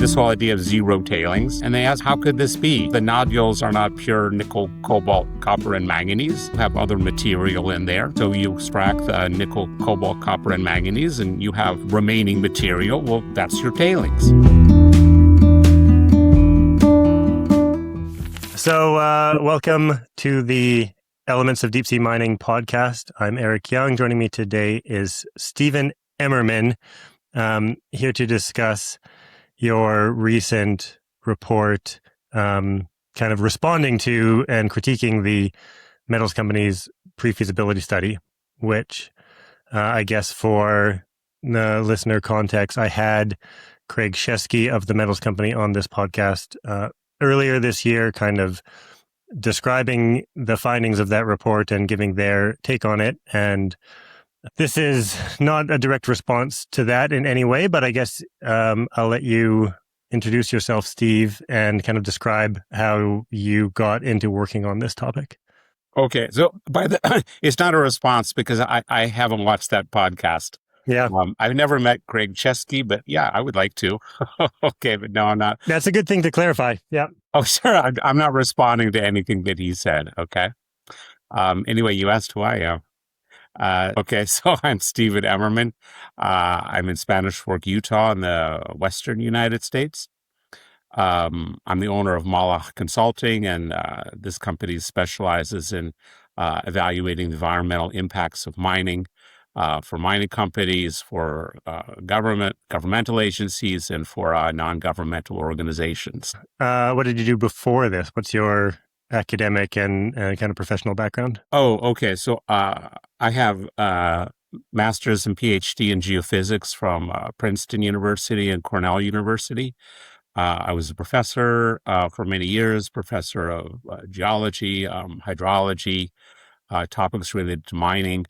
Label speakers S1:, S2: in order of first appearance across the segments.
S1: this whole idea of zero tailings. And they asked, how could this be? The nodules are not pure nickel, cobalt, copper, and manganese. You have other material in there. So you extract the nickel, cobalt, copper, and manganese, and you have remaining material. Well, that's your tailings.
S2: So welcome to the Elements of Deep Sea Mining podcast. I'm Eric Young. Joining me today is Steven Emmerman, here to discuss your recent report, kind of responding to and critiquing the metals company's pre-feasibility study, which I guess for the listener context, I had Craig Shesky of the metals company on this podcast earlier this year, kind of describing the findings of that report and giving their take on it. And this is not a direct response to that in any way, but I guess I'll let you introduce yourself, Steve, and kind of describe how you got into working on this topic.
S1: Okay, so it's not a response because I haven't watched that podcast.
S2: Yeah.
S1: I've never met Craig Chesky, but yeah, I would like to. Okay, but no, I'm not.
S2: That's a good thing to clarify. Yeah.
S1: Oh, sure. I'm not responding to anything that he said. Okay. Anyway, you asked who I am. Okay, so I'm Steven Emmerman. I'm in Spanish Fork, Utah, in the western United States. I'm the owner of Mala Consulting, and this company specializes in evaluating the environmental impacts of mining for mining companies, for governmental agencies, and for non-governmental organizations.
S2: What did you do before this? What's your academic and kind of professional background?
S1: Oh, okay. So I have master's and PhD in geophysics from Princeton University and Cornell University. I was a professor for many years, professor of geology, hydrology, topics related to mining.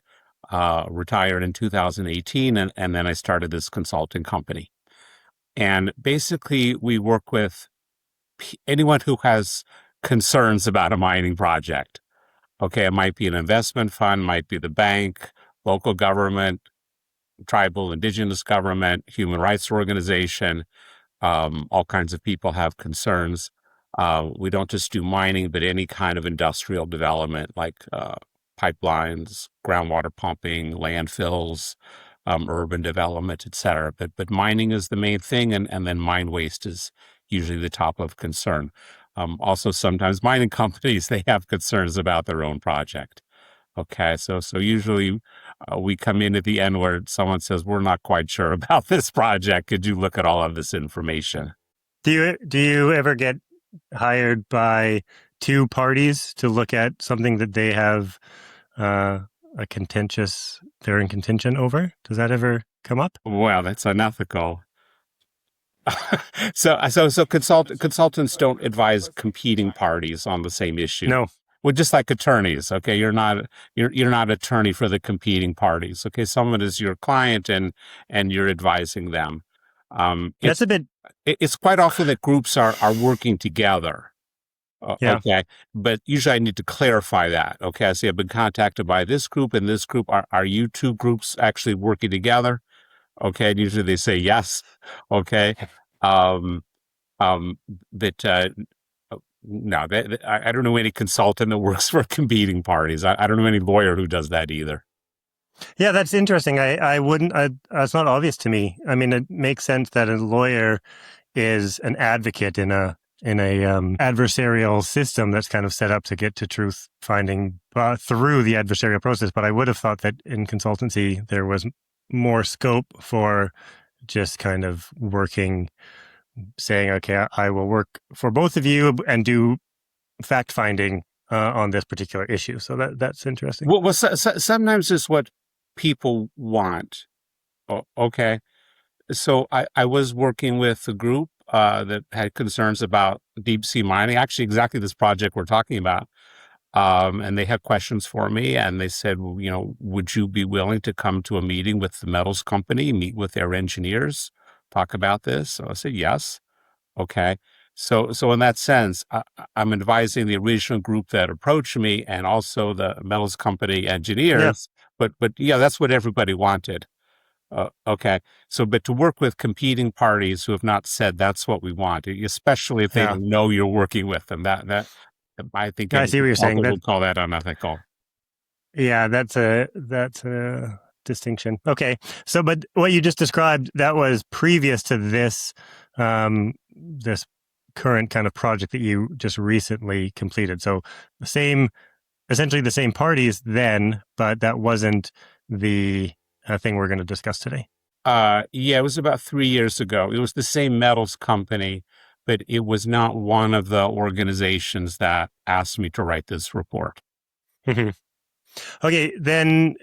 S1: Retired in 2018, and then I started this consulting company. And basically, we work with anyone who has concerns about a mining project. Okay, it might be an investment fund, might be the bank, local government, tribal, indigenous government, human rights organization. All kinds of people have concerns. We don't just do mining, but any kind of industrial development like pipelines, groundwater pumping, landfills, urban development, et cetera. But mining is the main thing, and then mine waste is usually the top of concern. Also, sometimes mining companies, they have concerns about their own project. Okay, so usually we come in at the end where someone says, we're not quite sure about this project. Could you look at all of this information?
S2: Do you ever get hired by two parties to look at something that they have they're in contention over? Does that ever come up?
S1: Well, that's unethical. So consultants don't advise competing parties on the same issue.
S2: No.
S1: Well, just like attorneys, okay, you're not attorney for the competing parties. Okay, someone is your client and you're advising them.
S2: That's a bit.
S1: It's quite often that groups are working together.
S2: Yeah.
S1: Okay, but usually I need to clarify that. Okay, I say I've been contacted by this group and this group. Are you two groups actually working together? Okay, and usually they say yes. Okay, but no, I don't know any consultant that works for competing parties. I don't know any lawyer who does that either.
S2: Yeah, that's interesting. I wouldn't. It's not obvious to me. I mean, it makes sense that a lawyer is an advocate in a adversarial system that's kind of set up to get to truth finding through the adversarial process. But I would have thought that in consultancy there was more scope for just kind of working, saying, okay, I will work for both of you and do fact finding on this particular issue. So that's interesting.
S1: Well, sometimes it's what people want. Okay. So I was working with a group that had concerns about deep sea mining, actually exactly this project we're talking about. And they had questions for me, and they said, well, would you be willing to come to a meeting with the metals company, meet with their engineers, talk about this? So I said, yes. Okay. So in that sense, I'm advising the original group that approached me and also the metals company engineers. Yeah. But yeah, that's what everybody wanted. Okay. So, but to work with competing parties who have not said that's what we want, especially if they
S2: Yeah,
S1: don't know you're working with them, that I think
S2: I
S1: any
S2: see what you're saying.
S1: consultant would call that unethical.
S2: Yeah, that's a distinction. Okay, so but what you just described, that was previous to this current kind of project that you just recently completed. So the same, essentially the same parties then, but that wasn't the thing we're going to discuss today.
S1: Yeah, it was about 3 years ago. It was the same metals company, but it was not one of the organizations that asked me to write this report.
S2: Mhm. Okay, then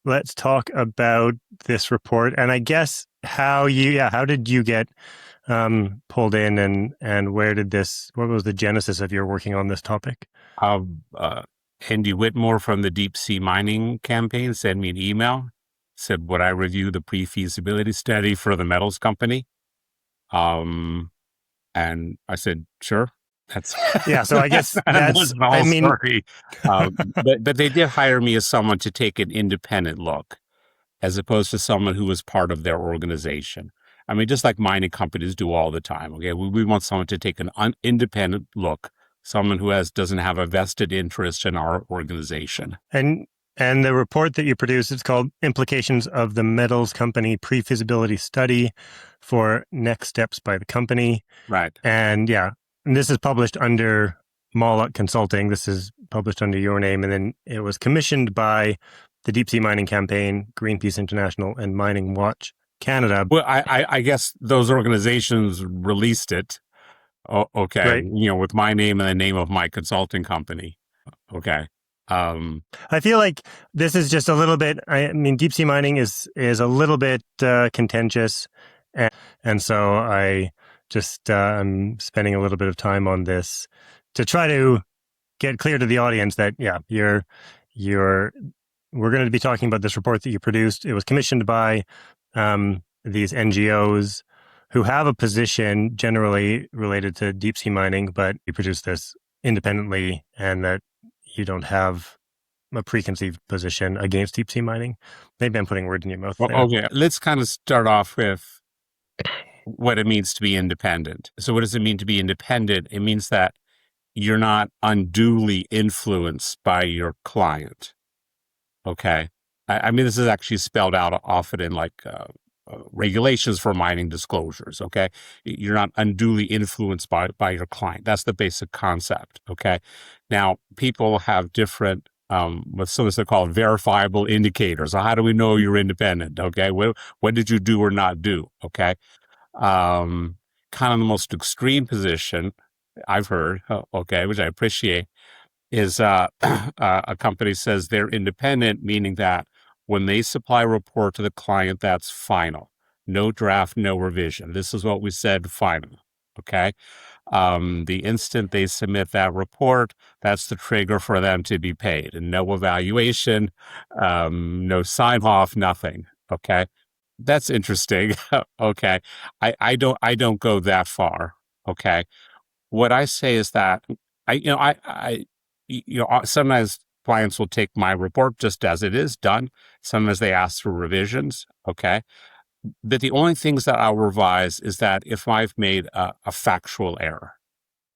S2: let's talk about this report, and I guess how did you get pulled in, and what was the genesis of your working on this topic?
S1: Uh, Andy Whitmore from the deep sea mining campaign sent me an email, said, would I review the pre-feasibility study for the metals company? Um, and I said, sure. That's
S2: Yeah, so I guess
S1: that was the
S2: I
S1: whole
S2: mean,
S1: story. But they did hire me as someone to take an independent look, as opposed to someone who was part of their organization. I mean, just like mining companies do all the time. Okay, we want someone to take an independent look, someone who doesn't have a vested interest in our organization.
S2: and and the report that you produced, it's called Implications of the Metals Company Pre-Feasibility Study for Next Steps by the Company.
S1: Right.
S2: And yeah, and this is published under Moloch Consulting. This is published under your name. And then it was commissioned by the Deep Sea Mining Campaign, Greenpeace International, and Mining Watch Canada.
S1: Well, I guess those organizations released it. Okay,
S2: Right.
S1: with my name and the name of my consulting company. Okay. Um,
S2: I feel like this is just a little bit, I mean, deep sea mining is a little bit contentious. And so I just, I'm spending a little bit of time on this to try to get clear to the audience that, yeah, you're, we're going to be talking about this report that you produced. It was commissioned by these NGOs who have a position generally related to deep sea mining, but you produce this independently, and that you don't have a preconceived position against deep sea mining. Maybe I'm putting words in your mouth
S1: well,
S2: there.
S1: okay, let's kind of start off with what it means to be independent. So, what does it mean to be independent? It means that you're not unduly influenced by your client. Okay. I mean, this is actually spelled out often in like regulations for mining disclosures. Okay. You're not unduly influenced by your client. That's the basic concept. Okay. Now, people have different, what some are called verifiable indicators. So how do we know you're independent? Okay. What did you do or not do? Okay. Um, Kind of the most extreme position I've heard, okay, which I appreciate, is a company says they're independent, meaning that when they supply a report to the client, that's final. No draft, no revision. This is what we said, final. Okay. The instant they submit that report, that's the trigger for them to be paid, and no evaluation, no sign off, nothing. Okay. That's interesting. Okay. I don't go that far. Okay. What I say is that sometimes clients will take my report just as it is done. Sometimes they ask for revisions. Okay. But the only things that I'll revise is that if I've made a factual error.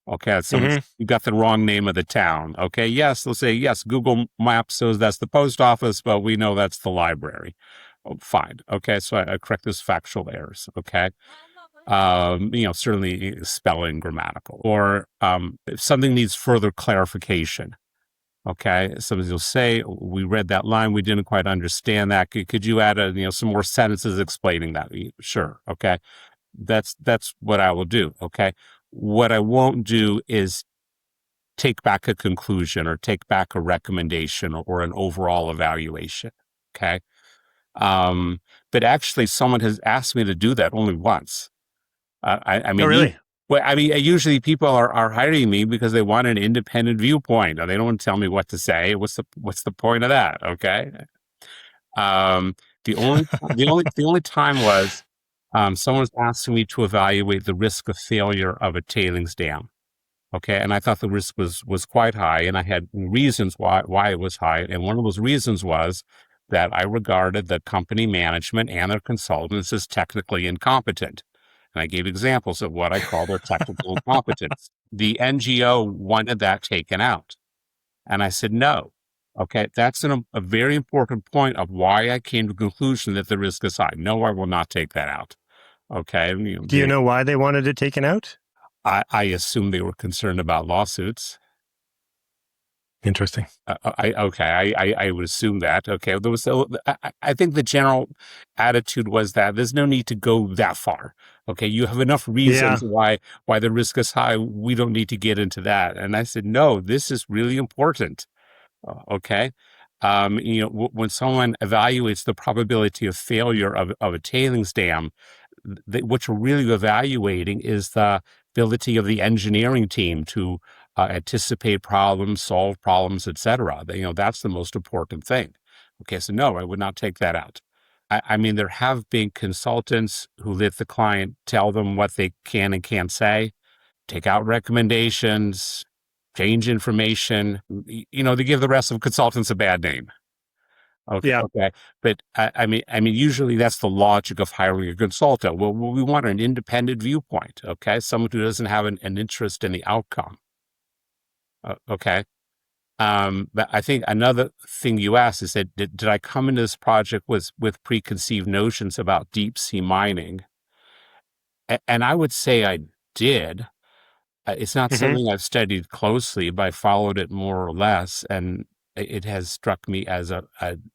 S1: Okay. Someone's
S2: Mm-hmm.
S1: you got the wrong name of the town. Okay. Yes. They'll say, yes, Google Maps says that's the post office, but we know that's the library. Oh, fine. Okay. So I correct those factual errors. Okay. Certainly spelling, grammatical, or if something needs further clarification. Okay, somebody will say, "We read that line, we didn't quite understand that. Could you add some more sentences explaining that?" Sure. Okay, that's what I will do. Okay, what I won't do is take back a conclusion or take back a recommendation or an overall evaluation. Okay, um, but actually, someone has asked me to do that only once. I
S2: Oh,
S1: mean,
S2: really?
S1: usually people are hiring me because they want an independent viewpoint, or they don't want to tell me what to say. What's the point of that? Okay. Um, the only time was someone was asking me to evaluate the risk of failure of a tailings dam. Okay, and I thought the risk was quite high, and I had reasons why it was high, and one of those reasons was that I regarded the company management and their consultants as technically incompetent. And I gave examples of what I call their technical incompetence. The NGO wanted that taken out. And I said, no. Okay, that's a very important point of why I came to the conclusion that the risk is high. No, I will not take that out. Okay.
S2: Do you know why they wanted it taken out?
S1: I assume they were concerned about lawsuits.
S2: Interesting.
S1: I would assume that. Okay, there was. I think the general attitude was that there's no need to go that far. Okay, you have enough
S2: Yeah.
S1: reasons why the risk is high. We don't need to get into that. And I said, no, this is really important. Okay. When someone evaluates the probability of failure of a tailings dam, what you're really evaluating is the ability of the engineering team to anticipate problems, solve problems, etc. That's the most important thing. Okay, so no, I would not take that out. I mean, there have been consultants who let the client tell them what they can and can't say, take out recommendations, change information. They give the rest of consultants a bad name. Okay,
S2: Yeah.
S1: okay, but I mean, usually that's the logic of hiring a consultant. Well, we want an independent viewpoint. Okay, someone who doesn't have an interest in the outcome. Okay, but I think another thing you asked is that did I come into this project with preconceived notions about deep sea mining? And I would say I did. It's not
S2: Hmm.
S1: something I've studied closely, but I followed it more or less, and it has struck me as a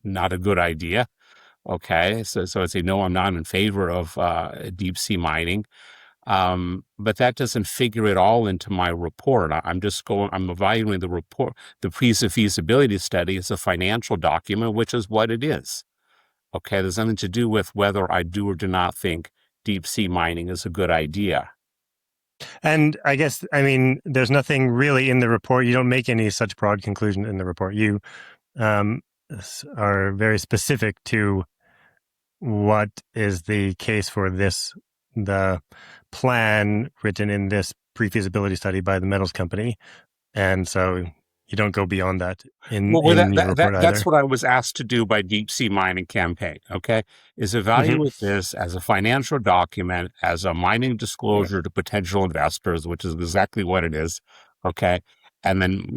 S1: not a good idea. Okay, so I'd say no, I'm not in favor of deep sea mining, but that doesn't figure it all into my report. I'm evaluating the report. The pre-feasibility study is a financial document, which is what it is. Okay, there's nothing to do with whether I do or do not think deep sea mining is a good idea.
S2: And I guess, I mean, there's nothing really in the report. You don't make any such broad conclusion in the report. You um, are very specific to what is the case for the plan written in this pre-feasibility study by the metals company. And so you don't go beyond that
S1: Well,
S2: in your report
S1: that's
S2: either.
S1: what I was asked to do by Deep Sea Mining Campaign. Okay, is
S2: Hmm.
S1: evaluate this as a financial document, as a mining disclosure to potential investors, which is exactly what it is. Okay, and then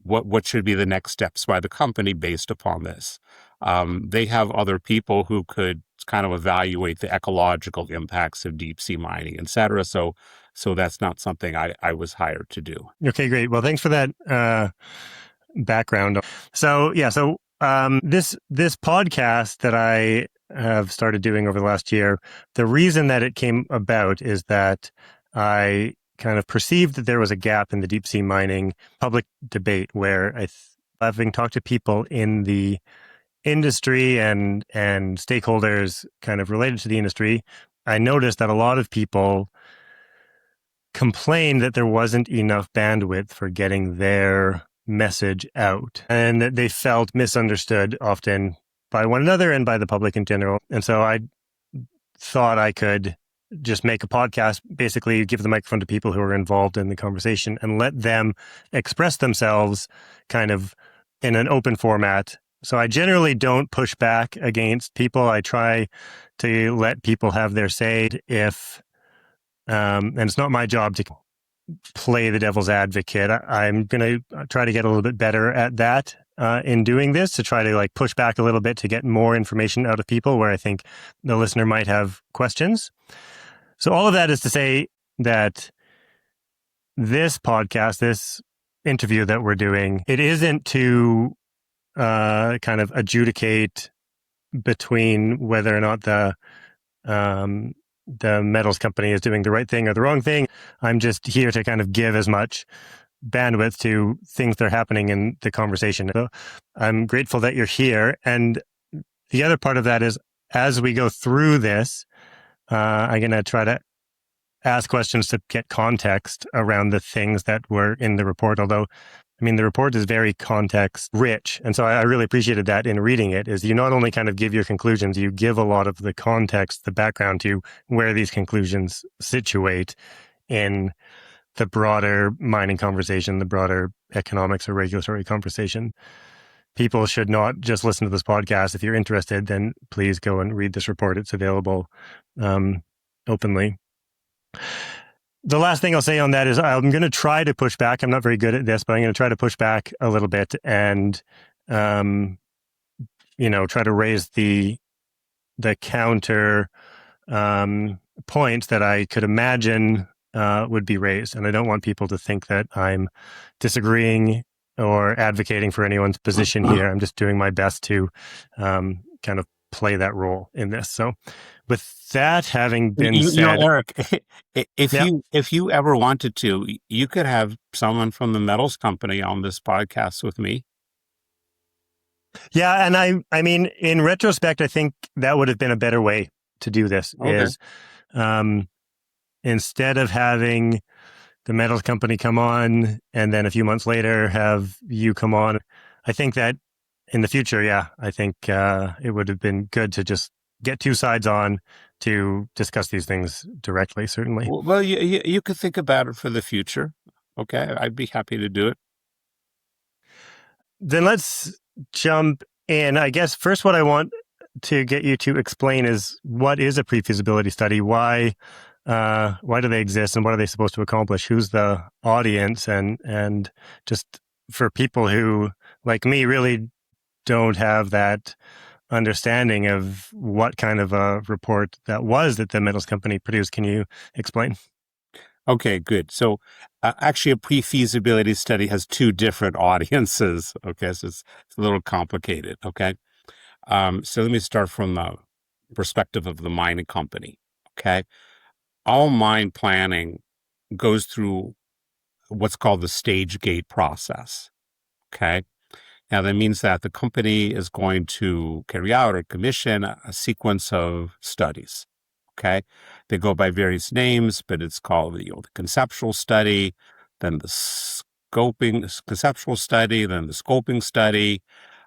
S1: what should be the next steps by the company based upon this. They have other people who could kind of evaluate the ecological impacts of deep sea mining, et cetera. So that's not something I was hired to do.
S2: Okay, great. Well, thanks for that background. So yeah, this podcast that I have started doing over the last year, the reason that it came about is that I kind of perceived that there was a gap in the deep sea mining public debate where having talked to people in the industry and stakeholders kind of related to the industry, I noticed that a lot of people complained that there wasn't enough bandwidth for getting their message out and that they felt misunderstood often by one another and by the public in general. And so I thought I could just make a podcast, basically give the microphone to people who are involved in the conversation and let them express themselves kind of in an open format. So I generally don't push back against people. I try to let people have their say and it's not my job to play the devil's advocate. I'm going to try to get a little bit better at that in doing this, to try to like push back a little bit to get more information out of people where I think the listener might have questions. So all of that is to say that this podcast, this interview that we're doing, it isn't to kind of adjudicate between whether or not the metals company is doing the right thing or the wrong thing. I'm just here to kind of give as much bandwidth to things that are happening in the conversation. So I'm grateful that you're here. And the other part of that is, as we go through this, I'm going to try to ask questions to get context around the things that were in the report. Although, I mean, the report is very context rich. And so I really appreciated that in reading it, is you not only kind of give your conclusions, you give a lot of the context, the background to where these conclusions situate in the broader mining conversation, the broader economics or regulatory conversation. people should not just listen to this podcast. If you're interested, then please go and read this report. It's available openly. The last thing I'll say on that is I'm going to try to push back. I'm not very good at this, but I'm going to try to push back a little bit and, try to raise the counter points that I could imagine would be raised. And I don't want people to think that I'm disagreeing or advocating for anyone's position here. I'm just doing my best to kind of play that role in this. So with that having been said,
S1: Eric,
S2: yeah.
S1: if you ever wanted to, you could have someone from the metals company on this podcast with me.
S2: Yeah, and I mean, in retrospect, I think that would have been a better way to do this.
S1: Okay.
S2: Is instead of having the metals company come on and then a few months later have you come on, I think that in the future, I think it would have been good to just get two sides on to discuss these things directly. Certainly.
S1: Well, you could think about it for the future. Okay, I'd be happy to do it.
S2: Then let's jump in. I guess first what I want to get you to explain is what is a pre-feasibility study? Why do they exist and what are they supposed to accomplish? Who's the audience? And just for people who, like me, really don't have that understanding of what kind of a report that was that the metals company produced. Can you explain?
S1: Okay, good. So actually a pre-feasibility study has two different audiences. Okay, so it's a little complicated. Okay. So let me start from the perspective of the mining company. Okay. All mine planning goes through what's called the stage gate process. Okay. Now that means that the company is going to carry out or commission a sequence of studies. Okay. They go by various names, but it's called the conceptual study, then the conceptual study, then the scoping study,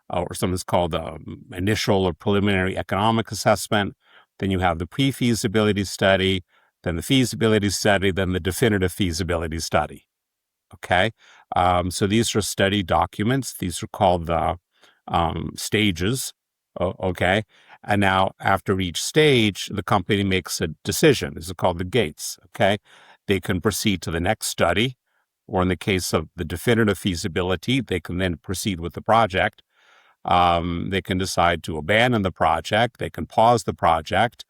S1: or something's called the initial or preliminary economic assessment. Then you have the pre-feasibility study, then the feasibility study, then the definitive feasibility study. Okay. So these are study documents. These are called the stages. Okay. And now after each stage, the company makes a decision. These are called the gates. Okay. They can proceed to the next study, or in the case of the definitive feasibility, they can then proceed with the project. They can decide to abandon the project. They can pause the project.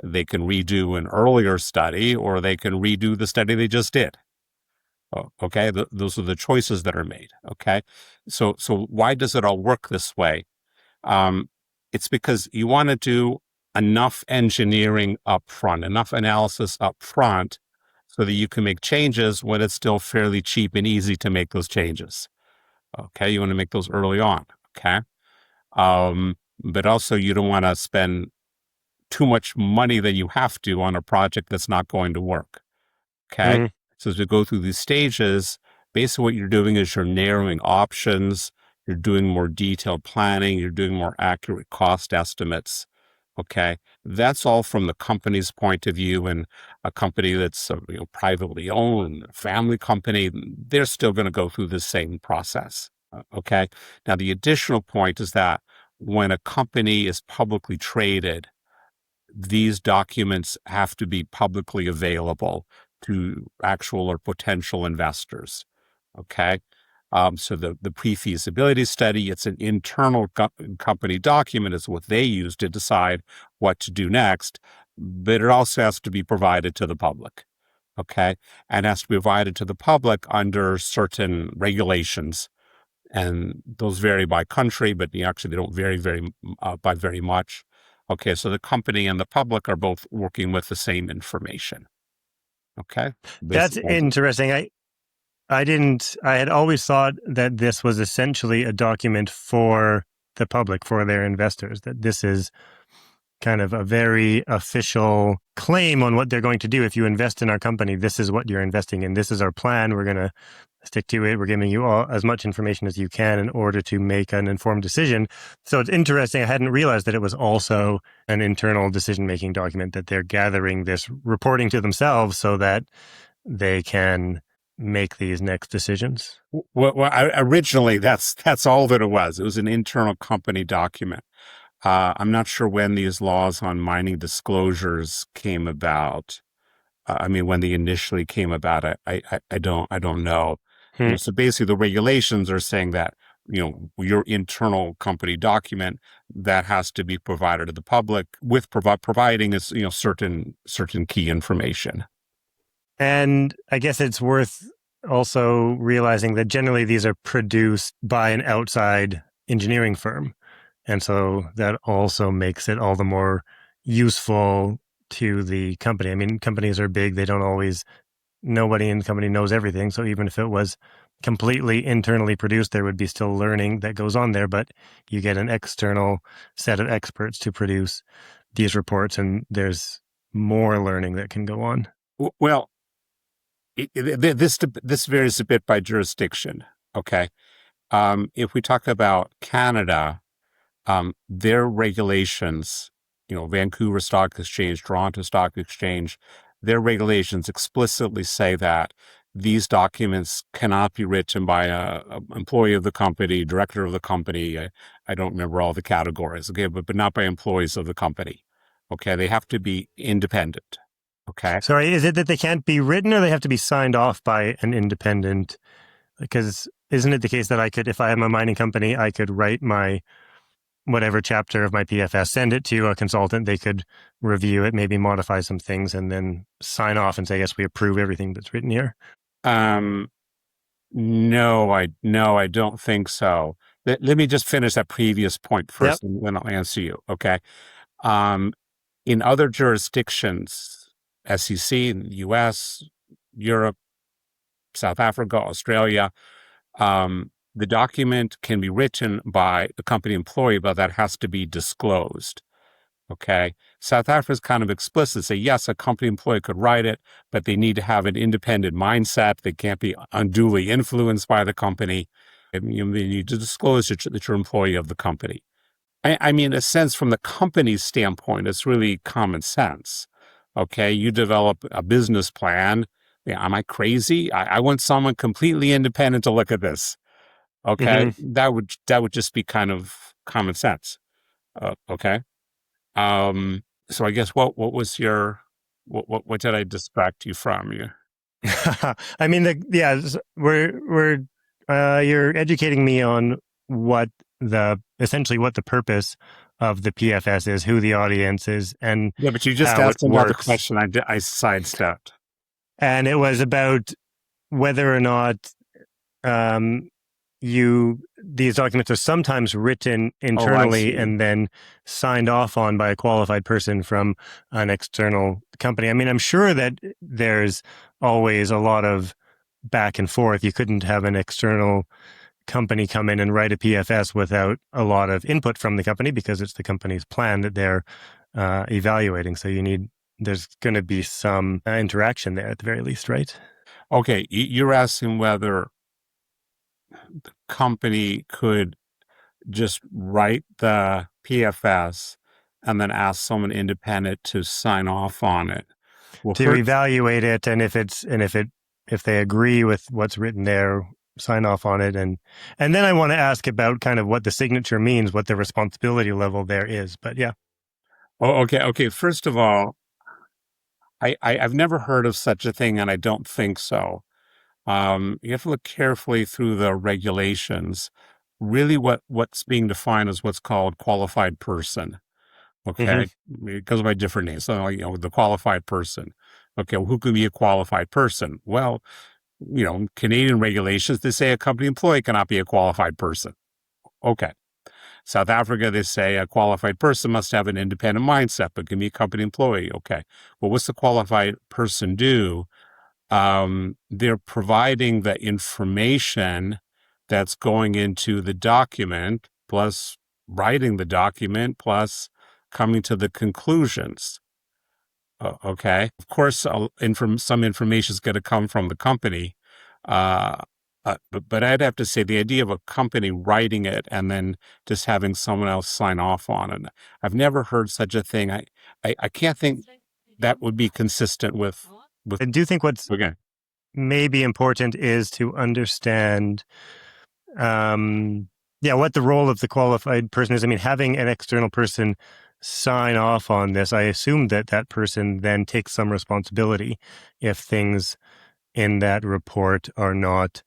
S1: They can redo an earlier study, or they can redo the study they just did. Okay, those are the choices that are made. Okay, so why does it all work this way? It's because you want to do enough engineering up front, enough analysis up front, so that you can make changes when it's still fairly cheap and easy to make those changes. Okay, you want to make those early on. Okay, but also you don't want to spend too much money than you have to on a project that's not going to work. Okay.
S2: Mm-hmm.
S1: So as we go through these stages, basically what you're doing is you're narrowing options, you're doing more detailed planning, you're doing more accurate cost estimates. Okay. That's all from the company's point of view, and a company that's privately owned, a family company, they're still going to go through the same process. Okay. Now, the additional point is that when a company is publicly traded, these documents have to be publicly available to actual or potential investors. Okay. So the pre-feasibility study, it's an internal company document, is what they use to decide what to do next, but it also has to be provided to the public. Okay. And has to be provided to the public under certain regulations. And those vary by country, but actually they don't vary by very much. Okay, so the company and the public are both working with the same information. Okay,
S2: That's interesting. I had always thought that this was essentially a document for the public, for their investors, that this is kind of a very official claim on what they're going to do. If you invest in our company, this is what you're investing in. This is our plan. We're going to stick to it. We're giving you all as much information as you can in order to make an informed decision. So it's interesting. I hadn't realized that it was also an internal decision-making document, that they're gathering this reporting to themselves so that they can make these next decisions?
S1: Originally, that's all that it was. It was an internal company document. I'm not sure when these laws on mining disclosures came about. I mean, when they initially came about, I don't know.
S2: Hmm.
S1: So basically, the regulations are saying that your internal company document that has to be provided to the public with providing is certain key information.
S2: And I guess it's worth also realizing that generally these are produced by an outside engineering firm. And so that also makes it all the more useful to the company. I mean, companies are big, they don't always, nobody in the company knows everything. So even if it was completely internally produced, there would be still learning that goes on there, but you get an external set of experts to produce these reports, and there's more learning that can go on.
S1: Well, this varies a bit by jurisdiction. Okay. If we talk about Canada, their regulations, Vancouver Stock Exchange, Toronto Stock Exchange, their regulations explicitly say that these documents cannot be written by a employee of the company, director of the company. I don't remember all the categories, okay, but not by employees of the company. Okay, they have to be independent. Okay.
S2: Sorry, is it that they can't be written or they have to be signed off by an independent? Because isn't it the case that I could, if I am a mining company, I could write my whatever chapter of my PFS, send it to a consultant, they could review it, maybe modify some things, and then sign off and say, yes, we approve everything that's written here?
S1: Um, no, I don't think so. Let me just finish that previous point
S2: Yep.
S1: first, and then I'll answer you. Okay. Um, in other jurisdictions, SEC in the US, Europe, South Africa, Australia, the document can be written by the company employee, but that has to be disclosed. Okay. South Africa is kind of explicit. Say, yes, a company employee could write it, but they need to have an independent mindset. They can't be unduly influenced by the company. And you need to disclose that you're an employee of the company. I mean, in a sense, from the company's standpoint, it's really common sense. Okay, you develop a business plan. Yeah, am I crazy? I want someone completely independent to look at this. Okay,
S2: Mm-hmm.
S1: that would just be kind of common sense. Okay. Um, so I guess what was your what did I distract you from? You
S2: I mean, you're educating me on what essentially what the purpose of the PFS is, who the audience is, and
S1: Yeah, but you just
S2: how it
S1: asked another
S2: works.
S1: question. I sidestepped.
S2: And it was about whether or not um, these documents are sometimes written
S1: Oh, I
S2: internally
S1: see.
S2: and then signed off on by a qualified person from an external company. I mean, I'm sure that there's always a lot of back and forth. You couldn't have an external company come in and write a PFS without a lot of input from the company because it's the company's plan that they're evaluating. So there's going to be some interaction there at the very least, right?
S1: Okay, you're asking whether company could just write the PFS and then ask someone independent to sign off on it. Well,
S2: To
S1: first,
S2: evaluate it, and if they agree with what's written there, sign off on it, and then I want to ask about kind of what the signature means, what the responsibility level there is. But yeah.
S1: okay. First of all, I've never heard of such a thing, and I don't think so. You have to look carefully through the regulations. Really, what's being defined as what's called qualified person.
S2: Mm-hmm.
S1: Okay, it goes by different names. So, the qualified person. Okay, well, who could be a qualified person? Well, Canadian regulations, they say a company employee cannot be a qualified person. Okay. South Africa, they say a qualified person must have an independent mindset, but can be a company employee. Okay. Well, what's the qualified person do? They're providing the information that's going into the document, plus writing the document, plus coming to the conclusions. Okay. Of course, some information is going to come from the company. Uh, but I'd have to say the idea of a company writing it and then just having someone else sign off on it. I've never heard such a thing. I can't think that would be consistent with,
S2: I do think what's
S1: okay.
S2: may be important is to understand, what the role of the qualified person is. I mean, having an external person sign off on this, I assume that that person then takes some responsibility if things in that report are not,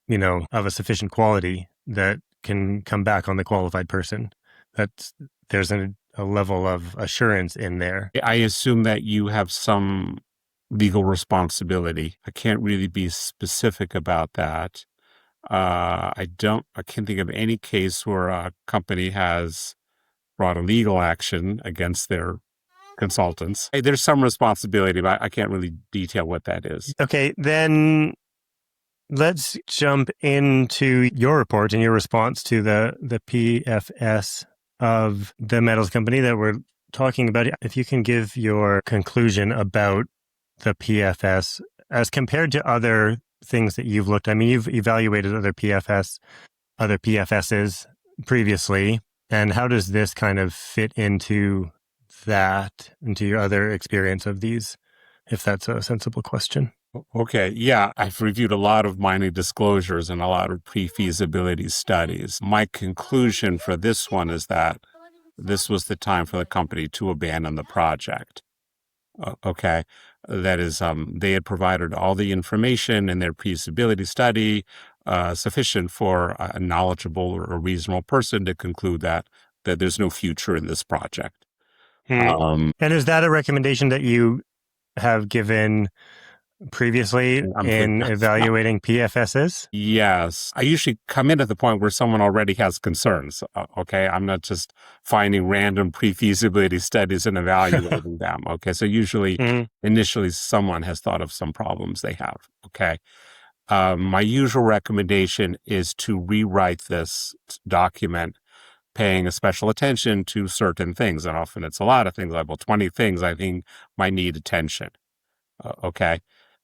S2: of a sufficient quality that can come back on the qualified person. That's there's a level of assurance in there.
S1: I assume that you have some legal responsibility. I can't really be specific about that. I can't think of any case where a company has brought a legal action against their consultants. Hey, there's some responsibility, but I can't really detail what that is.
S2: Okay, then let's jump into your report and your response to the PFS of the metals company that we're talking about. If you can give your conclusion about the PFS as compared to other things that you've looked. I mean, you've evaluated other PFSs previously, and how does this kind of fit into your other experience of these, if that's a sensible question?
S1: Okay, yeah, I've reviewed a lot of mining disclosures and a lot of pre-feasibility studies. My conclusion for this one is that this was the time for the company to abandon the project. Okay, that is, they had provided all the information in their feasibility study sufficient for a knowledgeable or a reasonable person to conclude that there's no future in this project.
S2: And is that a recommendation that you have given previously in evaluating PFSs?
S1: Yes. I usually come in at the point where someone already has concerns. Okay. I'm not just finding random pre-feasibility studies and evaluating them. Okay. So usually, initially, someone has thought of some problems they have. Okay. My usual recommendation is to rewrite this document, paying a special attention to certain things. And often it's a lot of things, like, well, 20 things I think might need attention. Okay.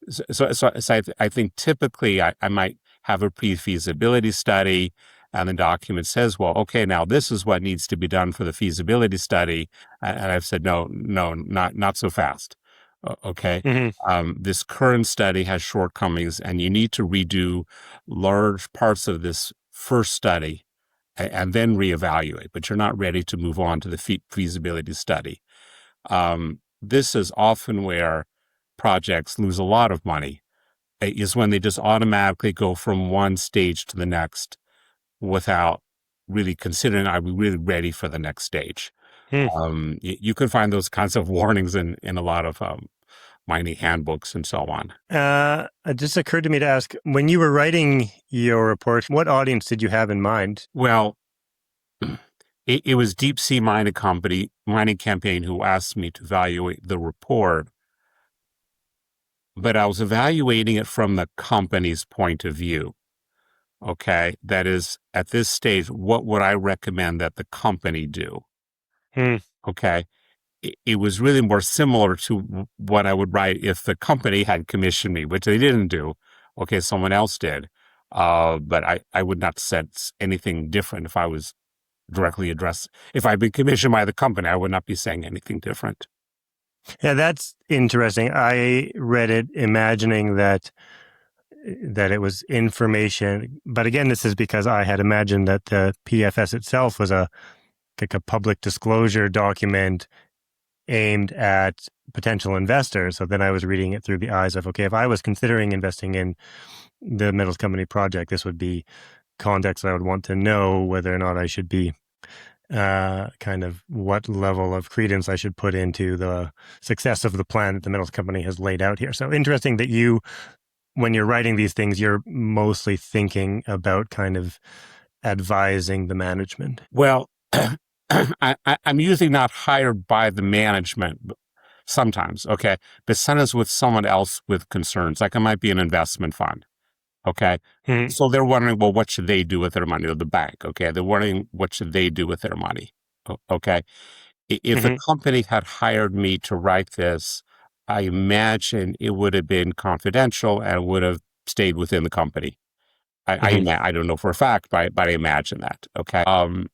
S1: I think typically I might have a pre-feasibility study, and the document says, well, okay, now this is what needs to be done for the feasibility study. And I've said, no, not so fast. Okay. This current study has shortcomings, and you need to redo large parts of this first study and then reevaluate, but you're not ready to move on to the feasibility study. This is often where projects lose a lot of money, is when they just automatically go from one stage to the next without really considering, are we really ready for the next stage? You can find those kinds of warnings in a lot of mining handbooks and so on.
S2: It just occurred to me to ask, when you were writing your report, what audience did you have in mind?
S1: Well, it was Deep Sea Mining Campaign who asked me to evaluate the report, but I was evaluating it from the company's point of view. Okay. That is, at this stage, what would I recommend that the company do? Okay. It was really more similar to what I would write if the company had commissioned me, which they didn't do. Okay. Someone else did. But I would not sense anything different if I was directly addressed. If I'd been commissioned by the company, I would not be saying anything different.
S2: Yeah, that's interesting. I read it imagining that it was information. But again, this is because I had imagined that the PFS itself was like a public disclosure document aimed at potential investors. So then I was reading it through the eyes of, okay, if I was considering investing in the metals company project, this would be context I would want to know whether or not I should be kind of what level of credence I should put into the success of the plan that the metals company has laid out here. So interesting that you, when you're writing these things, you're mostly thinking about kind of advising the management.
S1: Well, I'm usually not hired by the management sometimes, okay? But sometimes with someone else with concerns, like it might be an investment fund, okay? So they're wondering, well, what should they do with their money? Or the bank, okay? They're wondering, what should they do with their money, okay? If a company had hired me to write this, I imagine it would have been confidential and would have stayed within the company. I don't know for a fact, but I imagine that. Okay.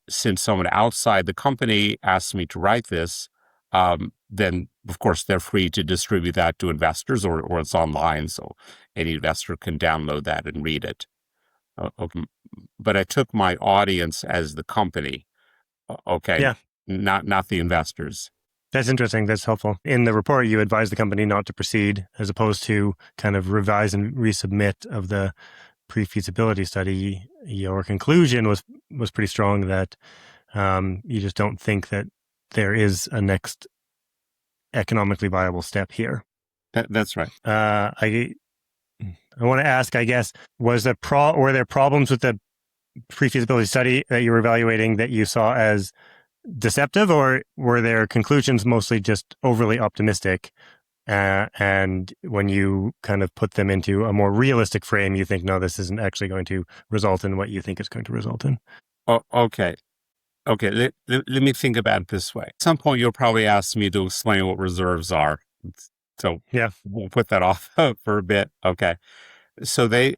S1: Since someone outside the company asked me to write this, then of course they're free to distribute that to investors, or it's online, so any investor can download that and read it. Okay. But I took my audience as the company, okay,
S2: Yeah.
S1: not the investors.
S2: That's interesting. That's helpful. In the report, you advise the company not to proceed as opposed to kind of revise and resubmit of the pre-feasibility study. Your conclusion was pretty strong that you just don't think that there is a next economically viable step here.
S1: That's right.
S2: I want to ask, I guess, were there problems with the pre-feasibility study that you were evaluating that you saw as deceptive, or were their conclusions mostly just overly optimistic? And when you kind of put them into a more realistic frame, you think, no, this isn't actually going to result in what you think it's going to result in.
S1: Oh, okay. Okay, let me think about it this way. At some point, you'll probably ask me to explain what reserves are. So
S2: Yeah.
S1: we'll put that off for a bit. Okay. So they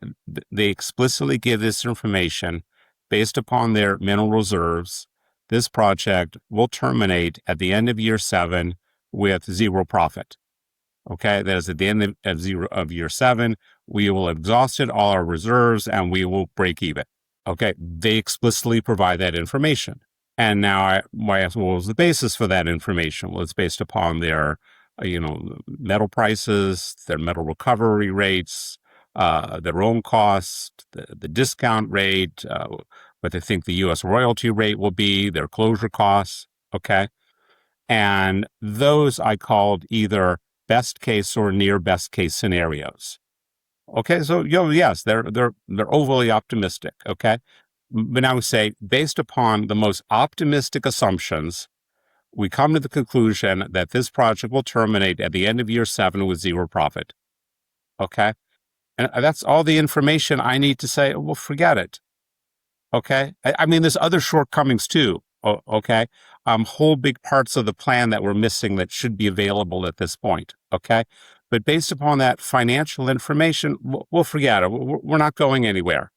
S1: explicitly give this information based upon their mineral reserves. This project will terminate at the end of year 7 with zero profit. Okay, that is at the end of year 7, we will have exhausted all our reserves and we will break even. Okay, they explicitly provide that information. And now what was the basis for that information? Well, it's based upon their, metal prices, their metal recovery rates, their own cost, the discount rate, what they think the U.S. royalty rate will be, their closure costs. Okay, and those I called either best case or near best case scenarios. Okay, so yes, they're overly optimistic. Okay, but now we say based upon the most optimistic assumptions, we come to the conclusion that this project will terminate at the end of year 7 with zero profit. Okay, and that's all the information I need to say. Well, forget it. Okay, I mean, there's other shortcomings too. Okay, whole big parts of the plan that we're missing that should be available at this point. Okay, but based upon that financial information, we'll forget it. We're not going anywhere.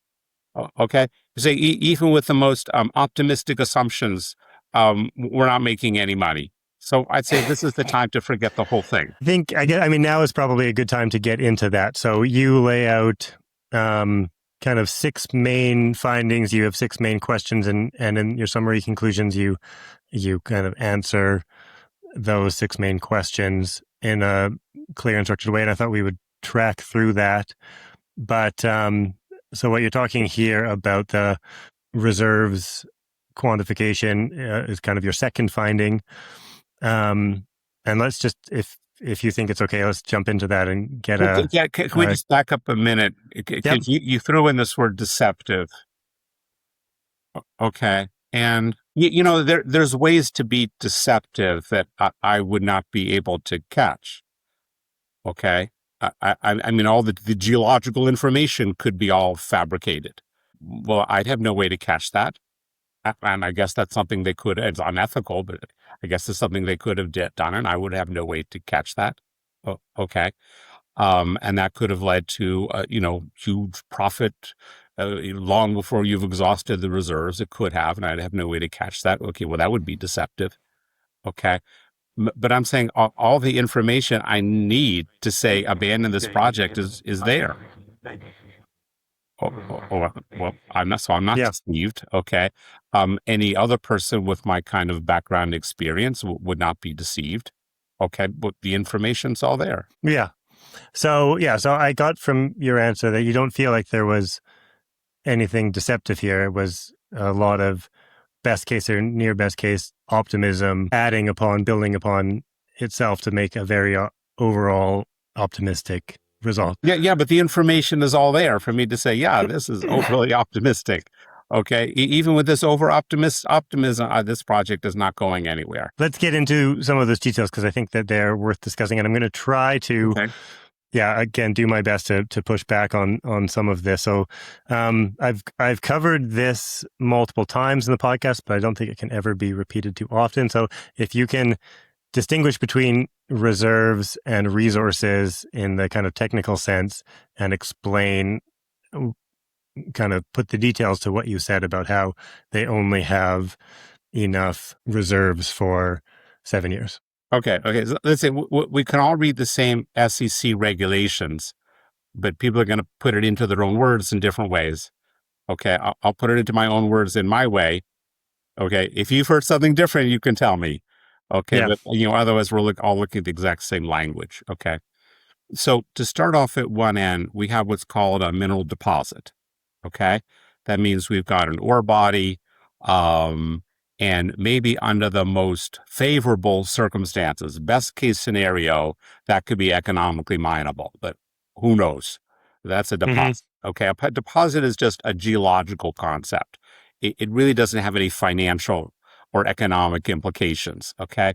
S1: Okay, say even with the most optimistic assumptions, we're not making any money. So I'd say this is the time to forget the whole thing.
S2: I mean, now is probably a good time to get into that. So you lay out kind of 6 main findings. You have 6 main questions, and in your summary conclusions, you kind of answer those 6 main questions in a clear and structured way. And I thought we would track through that. But so what you're talking here about the reserves quantification is kind of your second finding. And let's just, if you think it's okay, let's jump into that and get
S1: Yeah, can we just back up a minute? Because you threw in this word deceptive. Okay. And, there's ways to be deceptive that I would not be able to catch. Okay. I mean, all the geological information could be all fabricated. Well, I'd have no way to catch that. And I guess that's something they could, it's unethical, but I guess it's something they could have done, and I would have no way to catch that. Okay. And that could have led to, huge profit long before you've exhausted the reserves. It could have, and I'd have no way to catch that. Okay, well, that would be deceptive. Okay. But I'm saying all the information I need to say abandon this project is there. Well, I'm not deceived. Okay. Any other person with my kind of background experience would not be deceived. Okay. But the information's all there.
S2: Yeah. So I got from your answer that you don't feel like there was anything deceptive here. It was a lot of best case or near best case optimism, building upon itself to make a very overall optimistic result.
S1: Yeah, but the information is all there for me to say, yeah, this is overly optimistic. Okay, even with this optimism, this project is not going anywhere.
S2: Let's get into some of those details because I think that they're worth discussing, and I'm going to try to, again, do my best to push back on some of this. So, I've covered this multiple times in the podcast, but I don't think it can ever be repeated too often. So, if you can distinguish between reserves and resources in the kind of technical sense and explain, kind of put the details to what you said about how they only have enough reserves for 7 years.
S1: Okay. Okay. So let's say we can all read the same SEC regulations, but people are going to put it into their own words in different ways. Okay. I'll put it into my own words in my way. Okay. If you've heard something different, you can tell me. Okay.
S2: Yeah.
S1: But, otherwise all looking at the exact same language. Okay. So to start off at one end, we have what's called a mineral deposit. Okay. That means we've got an ore body, um, and maybe under the most favorable circumstances, best case scenario, that could be economically mineable, but who knows? That's a
S2: Hmm.
S1: deposit. Okay. A deposit is just a geological concept. It really doesn't have any financial or economic implications. Okay.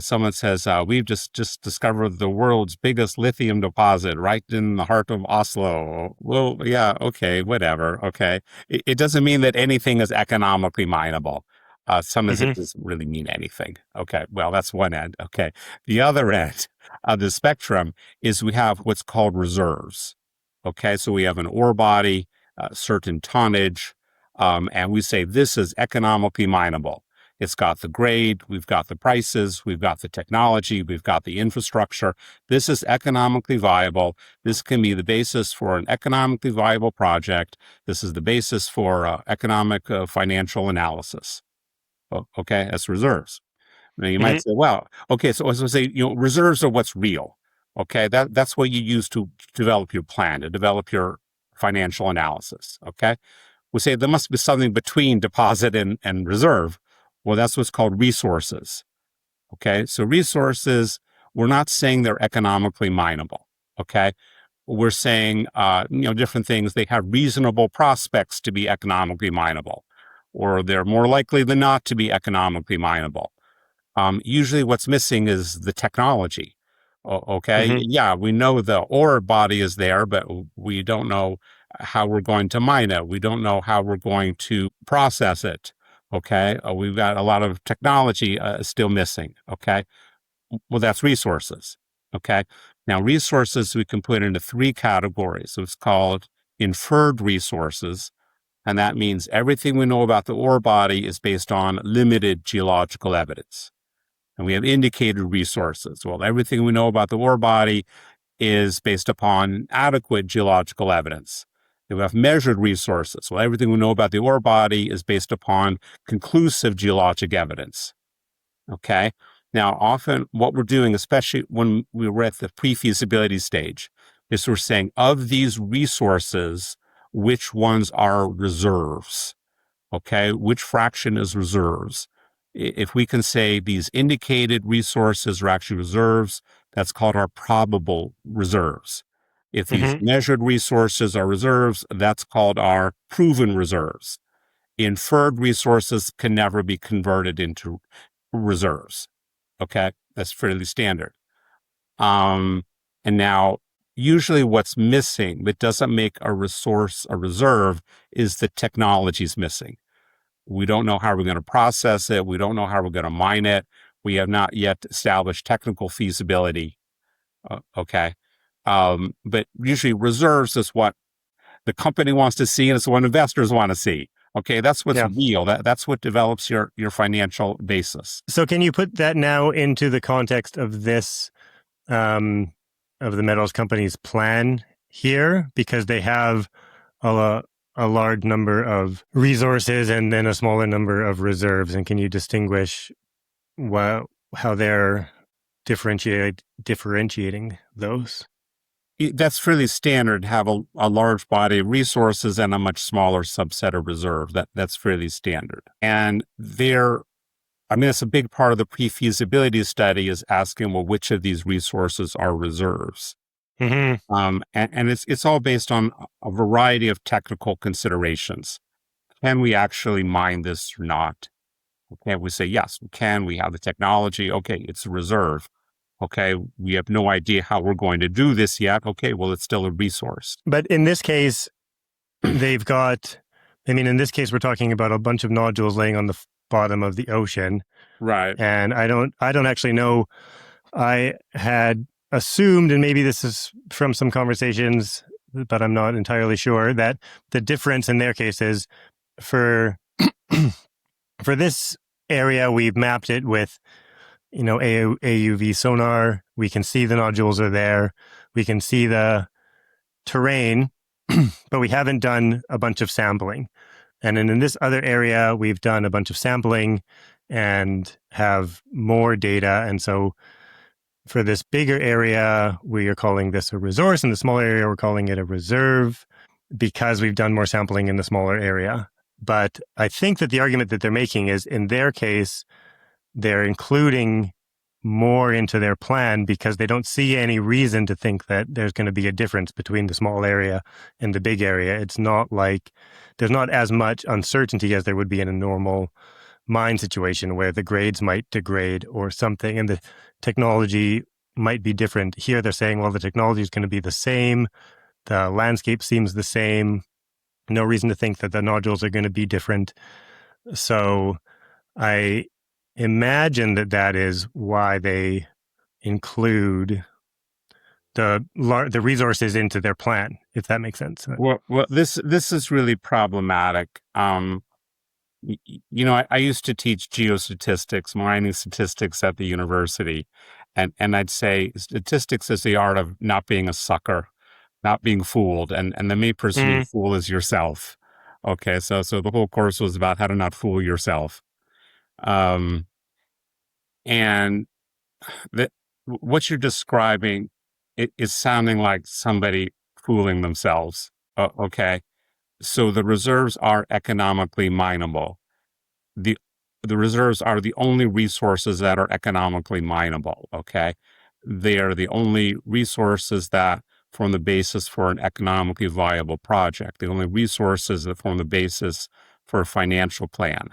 S1: Someone says, we've just discovered the world's biggest lithium deposit right in the heart of Oslo. Well, yeah, okay, whatever. Okay. It doesn't mean that anything is economically mineable. Sometimes
S2: Hmm.
S1: it doesn't really mean anything. Okay. Well, that's one end. Okay. The other end of the spectrum is we have what's called reserves. Okay. So we have an ore body, certain tonnage, and we say this is economically mineable. It's got the grade, we've got the prices, we've got the technology, we've got the infrastructure. This is economically viable. This can be the basis for an economically viable project. This is the basis for economic financial analysis. Okay, that's reserves. Now you might
S2: Hmm.
S1: say, well, okay, so as I say, reserves are what's real. Okay, that's what you use to develop your plan, to develop your financial analysis. Okay, we say there must be something between deposit and reserve. Well, that's what's called resources. Okay. So resources, we're not saying they're economically mineable. Okay. We're saying, different things. They have reasonable prospects to be economically mineable, or they're more likely than not to be economically mineable. Usually what's missing is the technology. Okay.
S2: Hmm.
S1: Yeah, we know the ore body is there, but we don't know how we're going to mine it. We don't know how we're going to process it. Okay. We've got a lot of technology still missing. Okay. Well, that's resources. Okay. Now, resources we can put into three categories. So it's called inferred resources. And that means everything we know about the ore body is based on limited geological evidence. And we have indicated resources. Well, everything we know about the ore body is based upon adequate geological evidence. We have measured resources. Well, everything we know about the ore body is based upon conclusive geologic evidence. Okay. Now, often what we're doing, especially when we were at the pre-feasibility stage, is we're saying of these resources, which ones are reserves? Okay, which fraction is reserves? If we can say these indicated resources are actually reserves, that's called our probable reserves. If these
S2: Hmm.
S1: measured resources are reserves, that's called our proven reserves. Inferred resources can never be converted into reserves. Okay, that's fairly standard. Um, and now, usually what's missing that doesn't make a resource a reserve is the technology's missing. We don't know how we're going to process it. We don't know how we're going to mine it. We have not yet established technical feasibility. Okay. But usually reserves is what the company wants to see and it's what investors want to see. Okay. That's what's
S2: Yeah.
S1: real. That's what develops your financial basis.
S2: So can you put that now into the context of this, um, of the metals company's plan here? Because they have a large number of resources and then a smaller number of reserves. And can you distinguish how they're differentiating those?
S1: That's fairly standard, have a large body of resources and a much smaller subset of reserve. That's fairly standard. And that's a big part of the pre-feasibility study is asking, well, which of these resources are reserves?
S2: Hmm.
S1: And it's all based on a variety of technical considerations. Can we actually mine this or not? Okay, we say, yes, we can. We have the technology. Okay, it's a reserve. Okay, we have no idea how we're going to do this yet. Okay, well, it's still a resource.
S2: But in this case, they've got, in this case, we're talking about a bunch of nodules laying on the bottom of the ocean.
S1: Right.
S2: And I don't actually know. I had assumed, and maybe this is from some conversations, but I'm not entirely sure, that the difference in their case is for for this area, we've mapped it with AUV sonar. We can see the nodules are there. We can see the terrain, but we haven't done a bunch of sampling. And then in this other area, we've done a bunch of sampling and have more data. And so for this bigger area, we are calling this a resource. In the smaller area, we're calling it a reserve because we've done more sampling in the smaller area. But I think that the argument that they're making is in their case, they're including more into their plan because they don't see any reason to think that there's going to be a difference between the small area and the big area. It's not like there's not as much uncertainty as there would be in a normal mine situation where the grades might degrade or something and the technology might be different. Here they're saying, well, the technology is going to be the same. The landscape seems the same. No reason to think that the nodules are going to be different. So I imagine that is why they include the resources into their plan, if that makes sense.
S1: Well, this is really problematic. I used to teach geostatistics, mining statistics at the university, and I'd say statistics is the art of not being a sucker, not being fooled, and the main person you fool is yourself. Okay, so the whole course was about how to not fool yourself. And that what you're describing is sounding like somebody fooling themselves. Okay, so the reserves are economically mineable. The the reserves are the only resources that are economically mineable. Okay, they are the only resources that form the basis for an economically viable project. The only resources that form the basis for a financial plan.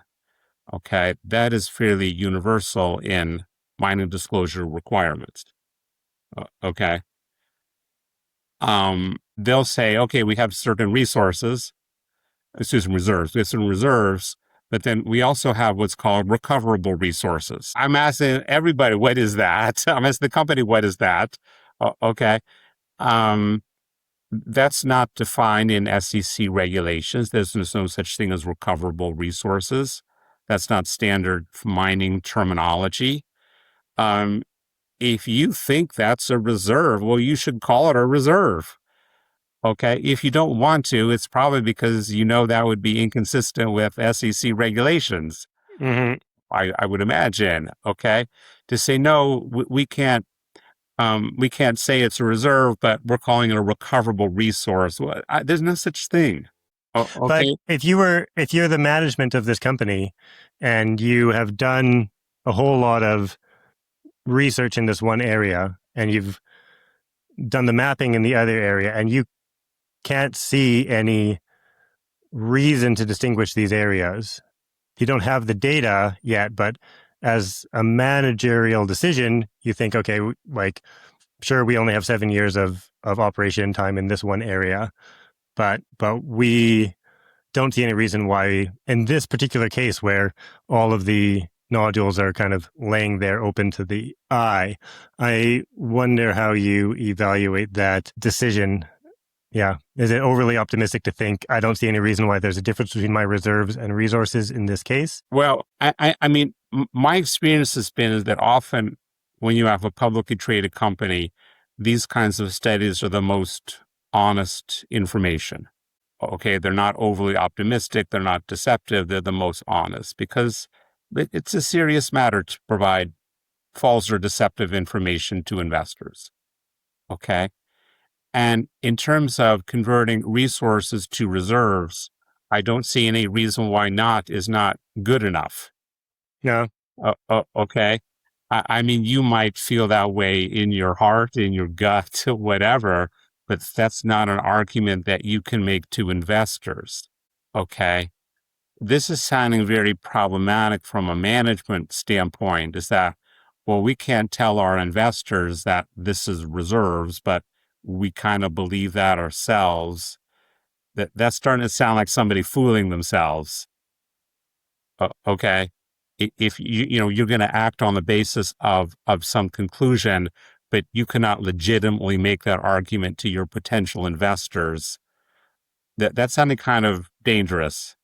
S1: Okay, that is fairly universal in mining disclosure requirements. Okay. They'll say, okay, we have certain resources, excuse me, reserves. We have certain reserves, but then we also have what's called recoverable resources. I'm asking everybody, what is that? I'm asking the company, what is that? Okay. That's not defined in SEC regulations. There's no such thing as recoverable resources. That's not standard mining terminology. If you think that's a reserve, well, you should call it a reserve. Okay. If you don't want to, it's probably because that would be inconsistent with SEC regulations.
S2: Mm-hmm.
S1: I would imagine. Okay. To say, no, we can't say it's a reserve, but we're calling it a recoverable resource. There's no such thing.
S2: But
S1: Okay.
S2: if you're the management of this company and you have done a whole lot of research in this one area and you've done the mapping in the other area and you can't see any reason to distinguish these areas, you don't have the data yet, but as a managerial decision, you think, okay, like, sure, we only have 7 years of operation time in this one area, but we don't see any reason why in this particular case where all of the nodules are kind of laying there open to the eye. I wonder how you evaluate that decision. Yeah. Is it overly optimistic to think I don't see any reason why there's a difference between my reserves and resources in this case?
S1: Well, I mean, my experience has been is that often when you have a publicly traded company, these kinds of studies are the most honest information. Okay, they're not overly optimistic, they're not deceptive, they're the most honest because it's a serious matter to provide false or deceptive information to investors. Okay. And in terms of converting resources to reserves, I don't see any reason why not is not good enough.
S2: No.
S1: Okay. I mean, you might feel that way in your heart, in your gut, whatever, but that's not an argument that you can make to investors. Okay. This is sounding very problematic from a management standpoint is that, well, we can't tell our investors that this is reserves, but we kind of believe that ourselves. That's starting to sound like somebody fooling themselves. Okay. If you're going to act on the basis of some conclusion, but you cannot legitimately make that argument to your potential investors, that sounded kind of dangerous.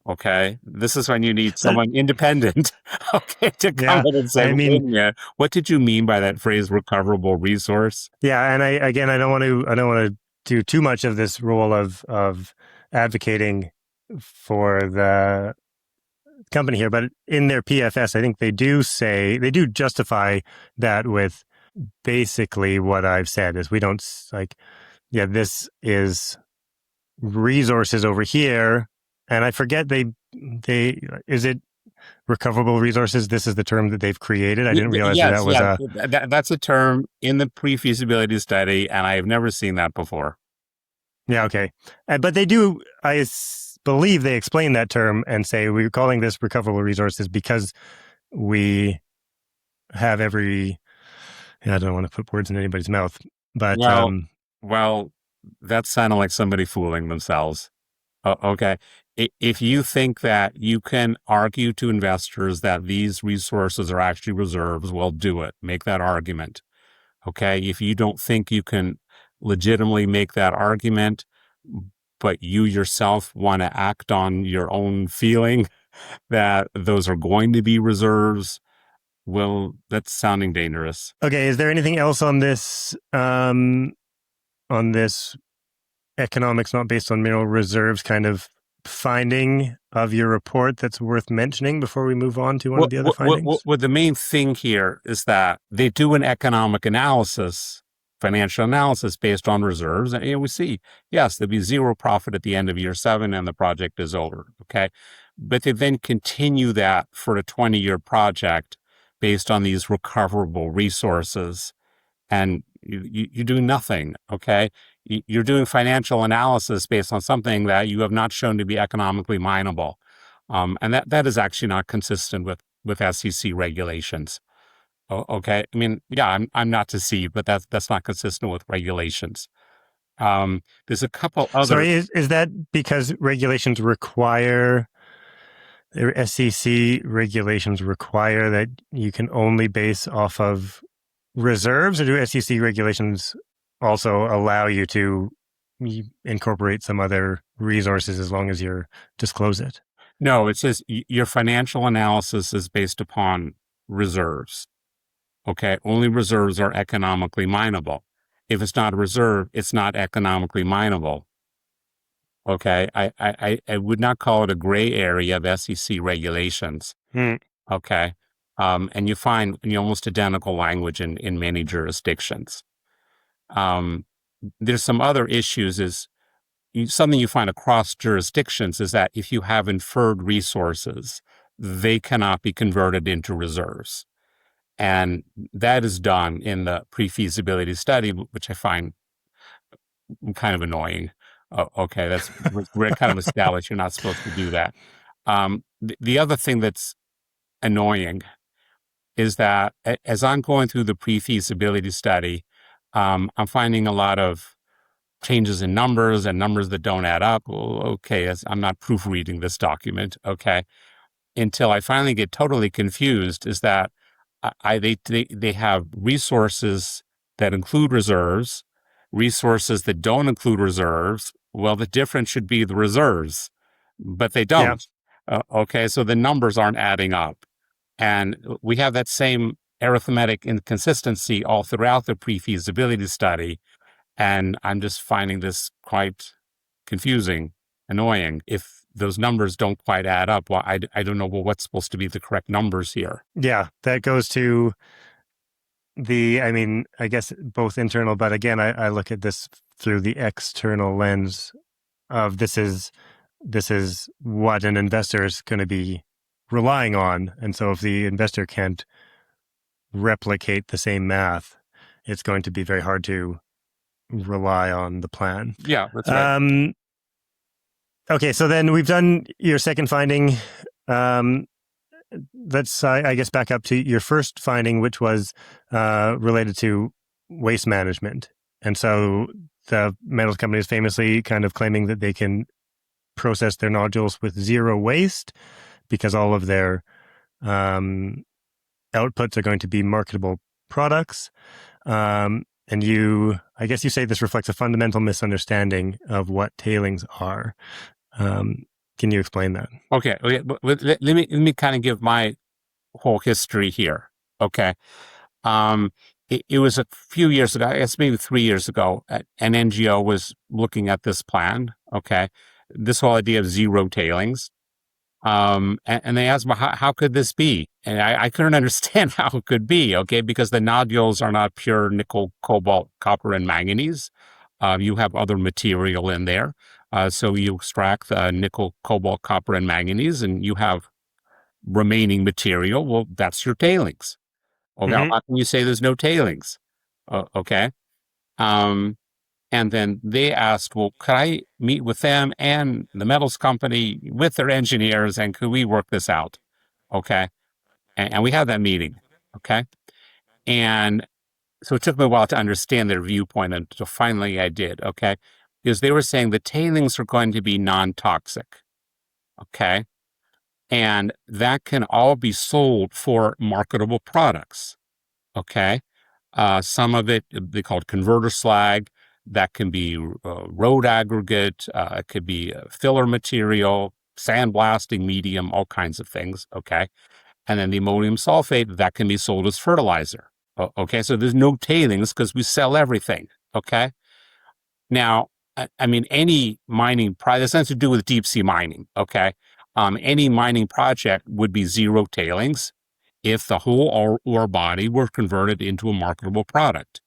S1: Okay. This is when you need
S2: But
S1: someone independent, okay, to come
S2: yeah,
S1: in and say,
S2: I
S1: well, wait
S2: mean,
S1: a minute, what did you mean by that phrase recoverable resource?
S2: yeah, and I don't want to do too much of this role of advocating for the company here, but in their PFS, I think they do justify that with basically what I've said is we don't like, yeah, this is resources over here, and I forget they is it recoverable resources? This is the term that they've created. I didn't realize that
S1: Yes,
S2: that was
S1: yeah,
S2: a
S1: that's a term in the pre-feasibility study, and I have never seen that before.
S2: yeah, okay, but they do. Believe they explain that term and say we're calling this recoverable resources because we have every. Yeah, I don't want to put words in anybody's mouth, but
S1: Well, well, that sounded like somebody fooling themselves. Okay. If you think that you can argue to investors that these resources are actually reserves, well, do it. Make that argument. Okay. If you don't think you can legitimately make that argument, but you yourself want to act on your own feeling that those are going to be reserves, well, that's sounding dangerous.
S2: okay. Is there anything else on this economics not based on mineral reserves kind of finding of your report that's worth mentioning before we move on to one of the other findings?
S1: What the main thing here is that they do an economic analysis, financial analysis based on reserves. And we see, yes, there'll be zero profit at the end of year 7 and the project is over. Okay. But they then continue that for a 20-year project based on these recoverable resources. And you do nothing. Okay. You're doing financial analysis based on something that you have not shown to be economically mineable. And that is actually not consistent with SEC regulations. Okay. I mean, yeah, I'm not deceived, but that's not consistent with regulations. There's a couple other.
S2: Sorry, is that because regulations require, or SEC regulations require that you can only base off of reserves, or do SEC regulations also allow you to incorporate some other resources as long as you disclose it?
S1: No, it says your financial analysis is based upon reserves. Okay. Only reserves are economically mineable. If it's not a reserve, it's not economically mineable. Okay. I would not call it a gray area of SEC regulations.
S2: Hmm.
S1: Okay. And you find almost identical language in many jurisdictions. Um, there's some other issues something you find across jurisdictions is that if you have inferred resources, they cannot be converted into reserves. And that is done in the pre-feasibility study, which I find kind of annoying. Okay, we're kind of established. You're not supposed to do that. The other thing that's annoying is that as I'm going through the pre-feasibility study, I'm finding a lot of changes in numbers and numbers that don't add up. Well, okay, I'm not proofreading this document. Okay, until I finally get totally confused is that they have resources that include reserves, resources that don't include reserves. Well, the difference should be the reserves, but they
S2: Yeah.
S1: don't. Okay, so the numbers aren't adding up. And we have that same arithmetic inconsistency all throughout the pre-feasibility study. And I'm just finding this quite confusing, annoying. If those numbers don't quite add up, well, I don't know what's supposed to be the correct numbers here.
S2: Yeah. That goes to I mean, I guess both internal, but again, I look at this through the external lens of this is what an investor is going to be relying on. And so if the investor can't replicate the same math, it's going to be very hard to rely on the plan.
S1: Yeah, that's right.
S2: Okay, so then we've done your second finding. Um, let's, I guess, back up to your first finding, which was related to waste management. And so the metals company is famously kind of claiming that they can process their nodules with zero waste because all of their outputs are going to be marketable products. And I guess you say this reflects a fundamental misunderstanding of what tailings are. Can you explain that?
S1: Okay, but let me kind of give my whole history here. Okay. Um, it was a few years ago, I guess maybe 3 years ago, an NGO was looking at this plan. Okay. This whole idea of zero tailings. And they asked me, how could this be? And I couldn't understand how it could be. Okay. Because the nodules are not pure nickel, cobalt, copper, and manganese. You have other material in there. So you extract the nickel, cobalt, copper, and manganese, and you have remaining material. Well, that's your tailings. Okay, how
S2: Hmm.
S1: can you say there's no tailings? Okay. Um, and then they asked, well, could I meet with them and the metals company with their engineers and could we work this out? Okay. And we had that meeting. Okay. And so it took me a while to understand their viewpoint until finally I did. Okay. Because they were saying the tailings are going to be non toxic. Okay. And that can all be sold for marketable products. Okay. Some of it, they call it converter slag. That can be road aggregate. It could be filler material, sandblasting medium, all kinds of things. Okay. And then the ammonium sulfate, that can be sold as fertilizer. Okay. So there's no tailings because we sell everything. Okay. Now, I mean, any mining project, this has to do with deep sea mining. Okay. Any mining project would be zero tailings if the whole ore body were converted into a marketable product.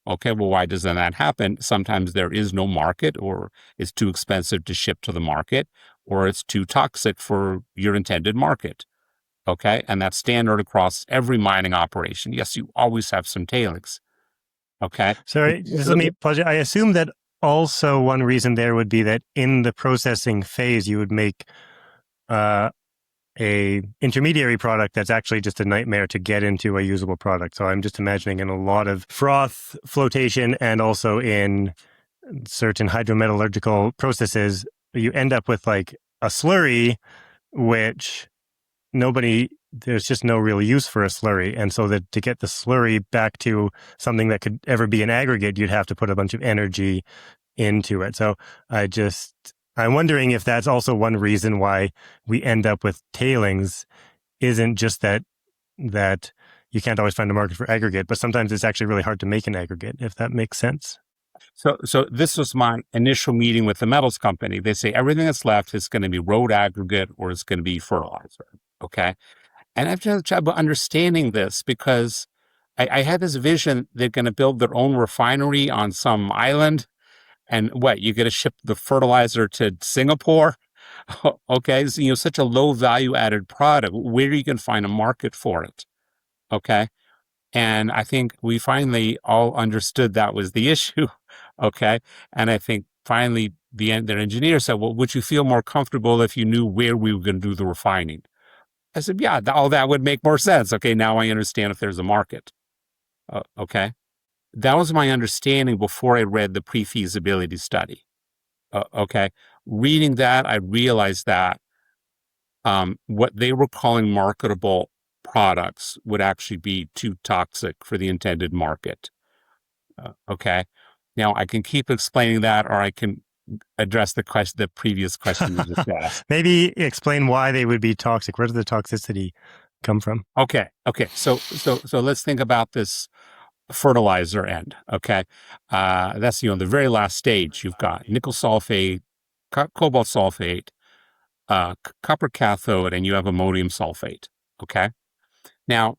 S1: Okay, well, why doesn't that happen? Sometimes there is no market, or it's too expensive to ship to the market, or it's too toxic for your intended market. Okay, and that's standard across every mining operation. Yes, you always have some tailings. Okay.
S2: Sorry, just let me pause. I assume that also one reason there would be that in the processing phase, you would make uh, a intermediary product that's actually just a nightmare to get into a usable product. So I'm just imagining in a lot of froth flotation and also in certain hydrometallurgical processes, you end up with like a slurry, which there's just no real use for a slurry. And so that to get the slurry back to something that could ever be an aggregate, you'd have to put a bunch of energy into it. So I'm wondering if that's also one reason why we end up with tailings isn't just that you can't always find a market for aggregate, but sometimes it's actually really hard to make an aggregate, if that makes sense.
S1: So this was my initial meeting with the metals company. They say everything that's left is going to be road aggregate or it's going to be fertilizer. Okay. And I've had trouble understanding this because I had this vision they're going to build their own refinery on some island. And what, you get to ship the fertilizer to Singapore? Okay. So, such a low value added product. Where you can find a market for it? Okay. And I think we finally all understood that was the issue. Okay. And I think finally their engineer said, well, would you feel more comfortable if you knew where we were going to do the refining? I said, yeah, all that would make more sense. Okay. Now I understand if there's a market. Okay. That was my understanding before I read the pre-feasibility study. Okay. Reading that, I realized that what they were calling marketable products would actually be too toxic for the intended market. Okay. Now I can keep explaining that, or I can address the previous question you just asked.
S2: Maybe explain why they would be toxic. Where does the toxicity come from?
S1: Okay. Okay. So let's think about this fertilizer end. Okay. That's, the very last stage. You've got nickel sulfate, cobalt sulfate, copper cathode, and you have ammonium sulfate. Okay. Now,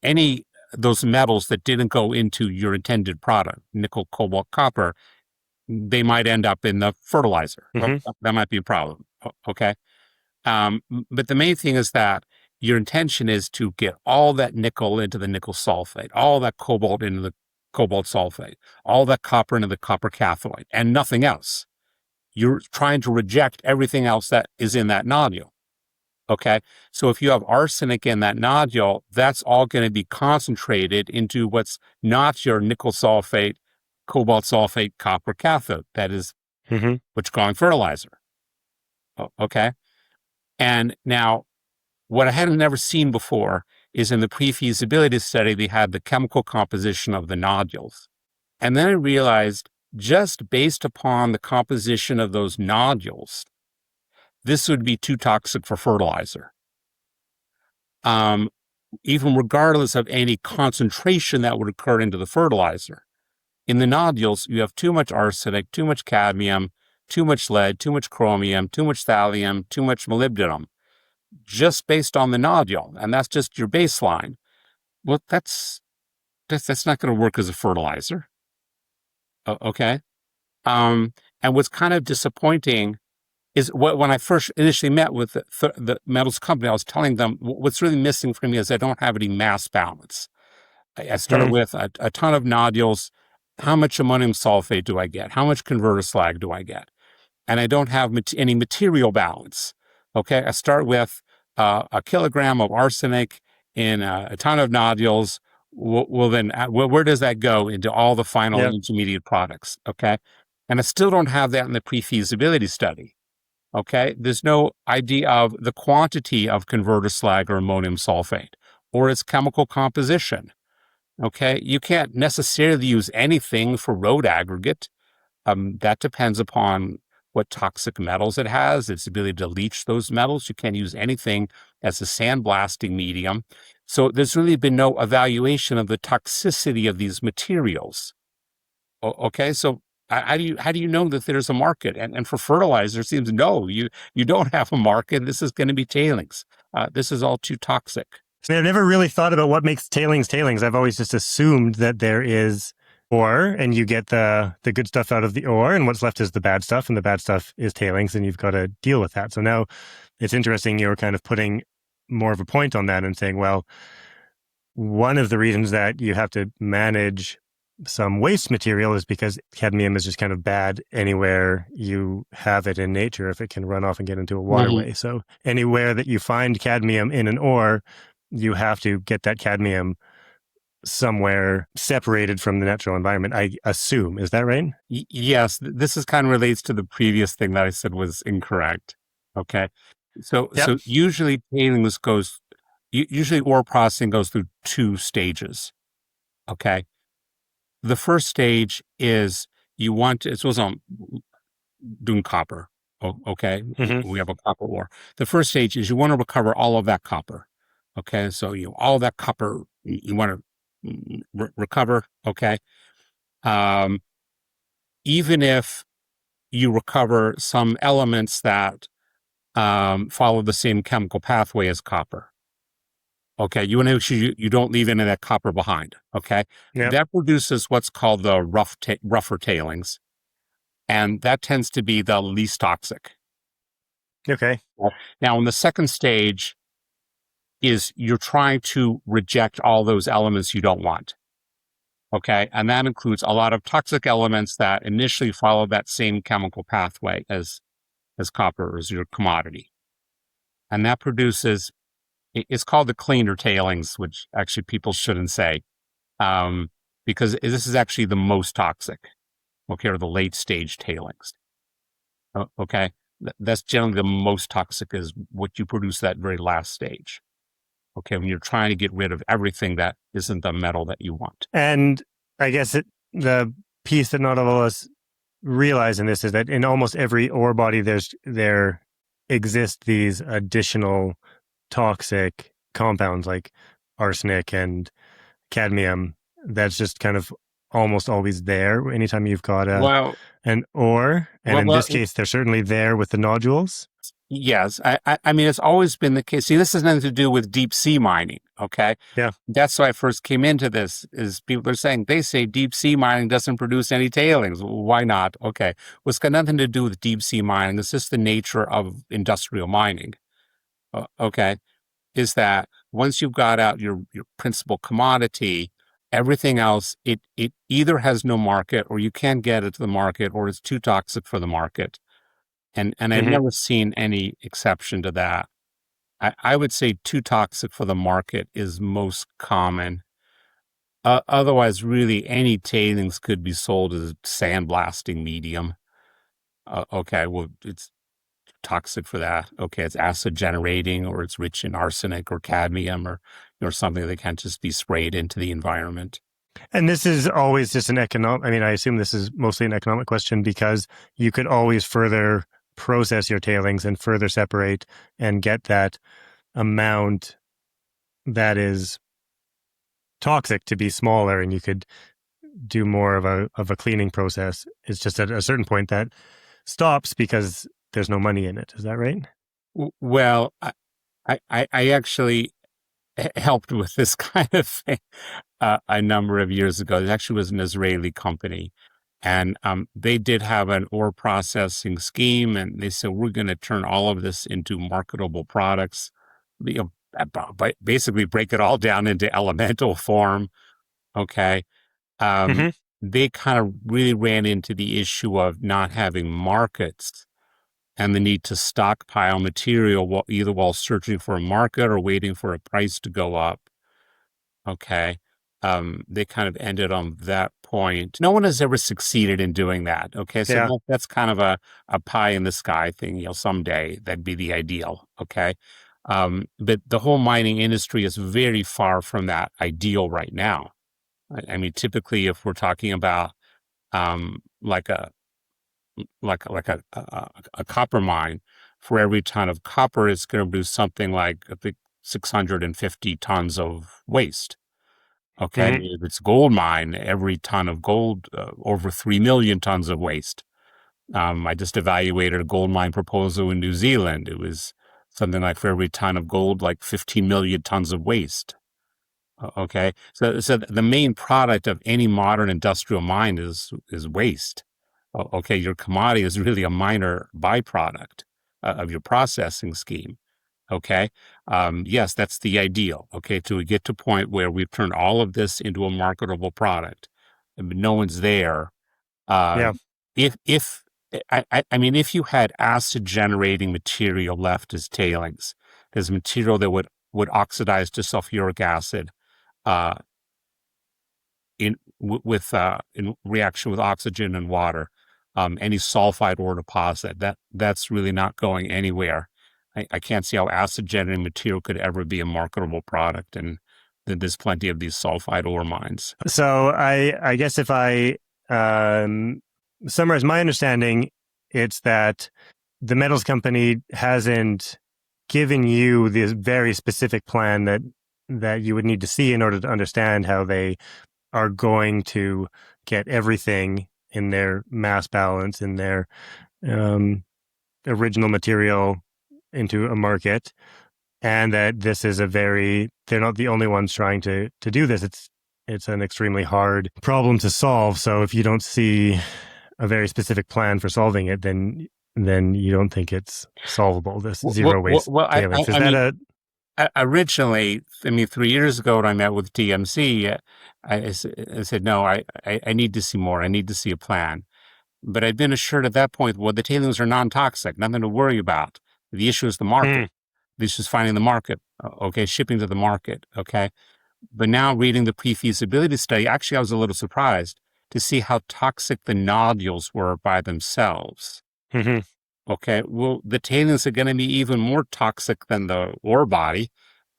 S1: any those metals that didn't go into your intended product, nickel, cobalt, copper, they might end up in the fertilizer. Well,
S2: Mm-hmm.
S1: that might be a problem. Okay. But the main thing is that your intention is to get all that nickel into the nickel sulfate, all that cobalt into the cobalt sulfate, all that copper into the copper cathode, and nothing else. You're trying to reject everything else that is in that nodule. Okay. So if you have arsenic in that nodule, that's all going to be concentrated into what's not your nickel sulfate, cobalt sulfate, copper cathode. That is
S2: Mm-hmm.
S1: what you're calling fertilizer. Okay. And now what I had never seen before is in the pre-feasibility study, they had the chemical composition of the nodules. And then I realized just based upon the composition of those nodules, this would be too toxic for fertilizer. Even regardless of any concentration that would occur into the fertilizer. In the nodules, you have too much arsenic, too much cadmium, too much lead, too much chromium, too much thallium, too much molybdenum, just based on the nodule. And that's just your baseline. Well, that's not going to work as a fertilizer. Okay. And what's kind of disappointing is when I first initially met with the metals company, I was telling them what's really missing for me is I don't have any mass balance. I start with a ton of nodules. How much ammonium sulfate do I get? How much converter slag do I get? And I don't have any material balance. Okay, I start with a kilogram of arsenic in a ton of nodules. Well, then where does that go into all the final intermediate products? Okay, and I still don't have that in the pre-feasibility study. Okay, there's no idea of the quantity of converter slag or ammonium sulfate or its chemical composition. Okay, you can't necessarily use anything for road aggregate. That depends upon what toxic metals it has, its ability to leach those metals. You can't use anything as a sandblasting medium. So there's really been no evaluation of the toxicity of these materials. Okay, so how do you know that there's a market? And for fertilizer, it seems no, you don't have a market. This is going to be tailings. This is all too toxic.
S2: So I've never really thought about what makes tailings tailings. I've always just assumed that there is ore, and you get the good stuff out of the ore, and what's left is the bad stuff, and the bad stuff is tailings, and you've got to deal with that. So now it's interesting you're kind of putting more of a point on that and saying, well, one of the reasons that you have to manage some waste material is because cadmium is just kind of bad anywhere you have it in nature if it can run off and get into a waterway. So anywhere that you find cadmium in an ore, you have to get that cadmium somewhere separated from the natural environment, I assume. Is that right?
S1: Yes. This is kind of relates to the previous thing that I said was incorrect. Okay. So usually usually ore processing goes through two stages. Okay. The first stage is it was on doing copper. Okay. We have a copper ore. The first stage is you want to recover all of that copper. Okay. So all that copper you want to recover. Okay. Even if you recover some elements that follow the same chemical pathway as copper. Okay, you want to make sure you don't leave any of that copper behind. Okay, that produces what's called the rougher tailings, and that tends to be the least toxic.
S2: Okay.
S1: Now, in the second stage, is you're trying to reject all those elements you don't want. Okay, and that includes a lot of toxic elements that initially follow that same chemical pathway as copper, as your commodity, and that produces. It's called the cleaner tailings, which actually people shouldn't say, because this is actually the most toxic, okay, or the late stage tailings. Okay, that's generally the most toxic is what you produce that very last stage. Okay, when you're trying to get rid of everything that isn't the metal that you want.
S2: And I guess the piece that not all of us realize in this is that in almost every ore body, there exist these additional toxic compounds like arsenic and cadmium that's just kind of almost always there anytime you've got an ore. And in this case, they're certainly there with the nodules.
S1: Yes. I mean, it's always been the case. See, this has nothing to do with deep sea mining. Okay.
S2: Yeah.
S1: That's why I first came into this is people are saying, they say deep sea mining doesn't produce any tailings. Why not? Okay. Well, it's got nothing to do with deep sea mining. It's just the nature of industrial mining. Okay, is that once you've got out your principal commodity, everything else, it either has no market or you can't get it to the market or it's too toxic for the market. And I've never seen any exception to that. I would say too toxic for the market is most common. Otherwise, really, any tailings could be sold as a sandblasting medium. Okay, well, it's toxic for that. Okay, it's acid generating or it's rich in arsenic or cadmium or something that can't just be sprayed into the environment.
S2: And this is always just I mean, I assume this is mostly an economic question because you could always further process your tailings and further separate and get that amount that is toxic to be smaller, and you could do more of a cleaning process. It's just at a certain point that stops because there's no money in it. Is that right?
S1: Well, I actually helped with this kind of thing a number of years ago. It actually was an Israeli company. And they did have an ore processing scheme, and they said, we're going to turn all of this into marketable products, basically break it all down into elemental form. Okay. Um,
S2: Mm-hmm.
S1: they kind of really ran into the issue of not having markets and the need to stockpile material either while searching for a market or waiting for a price to go up. Okay. They kind of ended on that point. No one has ever succeeded in doing that. Okay. So
S2: Yeah.
S1: that's kind of a pie in the sky thing. Someday that'd be the ideal. Okay. But the whole mining industry is very far from that ideal right now. I mean, typically, if we're talking about like a copper mine, for every ton of copper, it's going to produce something like I think 650 tons of waste. Okay,
S2: Mm-hmm.
S1: if it's gold mine, every ton of gold, over 3 million tons of waste. I just evaluated a gold mine proposal in New Zealand. It was something like for every ton of gold, like 15 million tons of waste. Okay, so the main product of any modern industrial mine is waste. Okay, your commodity is really a minor byproduct of your processing scheme. Okay. Yes, that's the ideal. Okay. To get to a point where we've turned all of this into a marketable product, but no one's there. Uh,
S2: Yeah.
S1: if I mean, if you had acid generating material left as tailings, there's material that would oxidize to sulfuric acid, uh, in reaction with oxygen and water. Any sulfide ore deposit that's really not going anywhere. I can't see how acid generating material could ever be a marketable product, and there's plenty of these sulfide ore mines.
S2: So I guess if I um, summarize my understanding, it's that the metals company hasn't given you this very specific plan that you would need to see in order to understand how they are going to get everything in their mass balance, in their um, original material into a market, and that this is they're not the only ones trying to do this. It's an extremely hard problem to solve. So if you don't see a very specific plan for solving it, then you don't think it's solvable, this zero waste
S1: Well,
S2: tailings. Is
S1: I
S2: that
S1: mean,
S2: a
S1: originally, I mean, 3 years ago when I met with TMC, I said, no, I need to see more. I need to see a plan. But I'd been assured at that point, well, the tailings are non-toxic, nothing to worry about. The issue is the market.
S2: hmm,
S1: The issue is finding the market. Okay, shipping to the market. Okay. But now reading the pre-feasibility study, actually, I was a little surprised to see how toxic the nodules were by themselves.
S2: hmm,
S1: Okay, well, the tailings are going to be even more toxic than the ore body.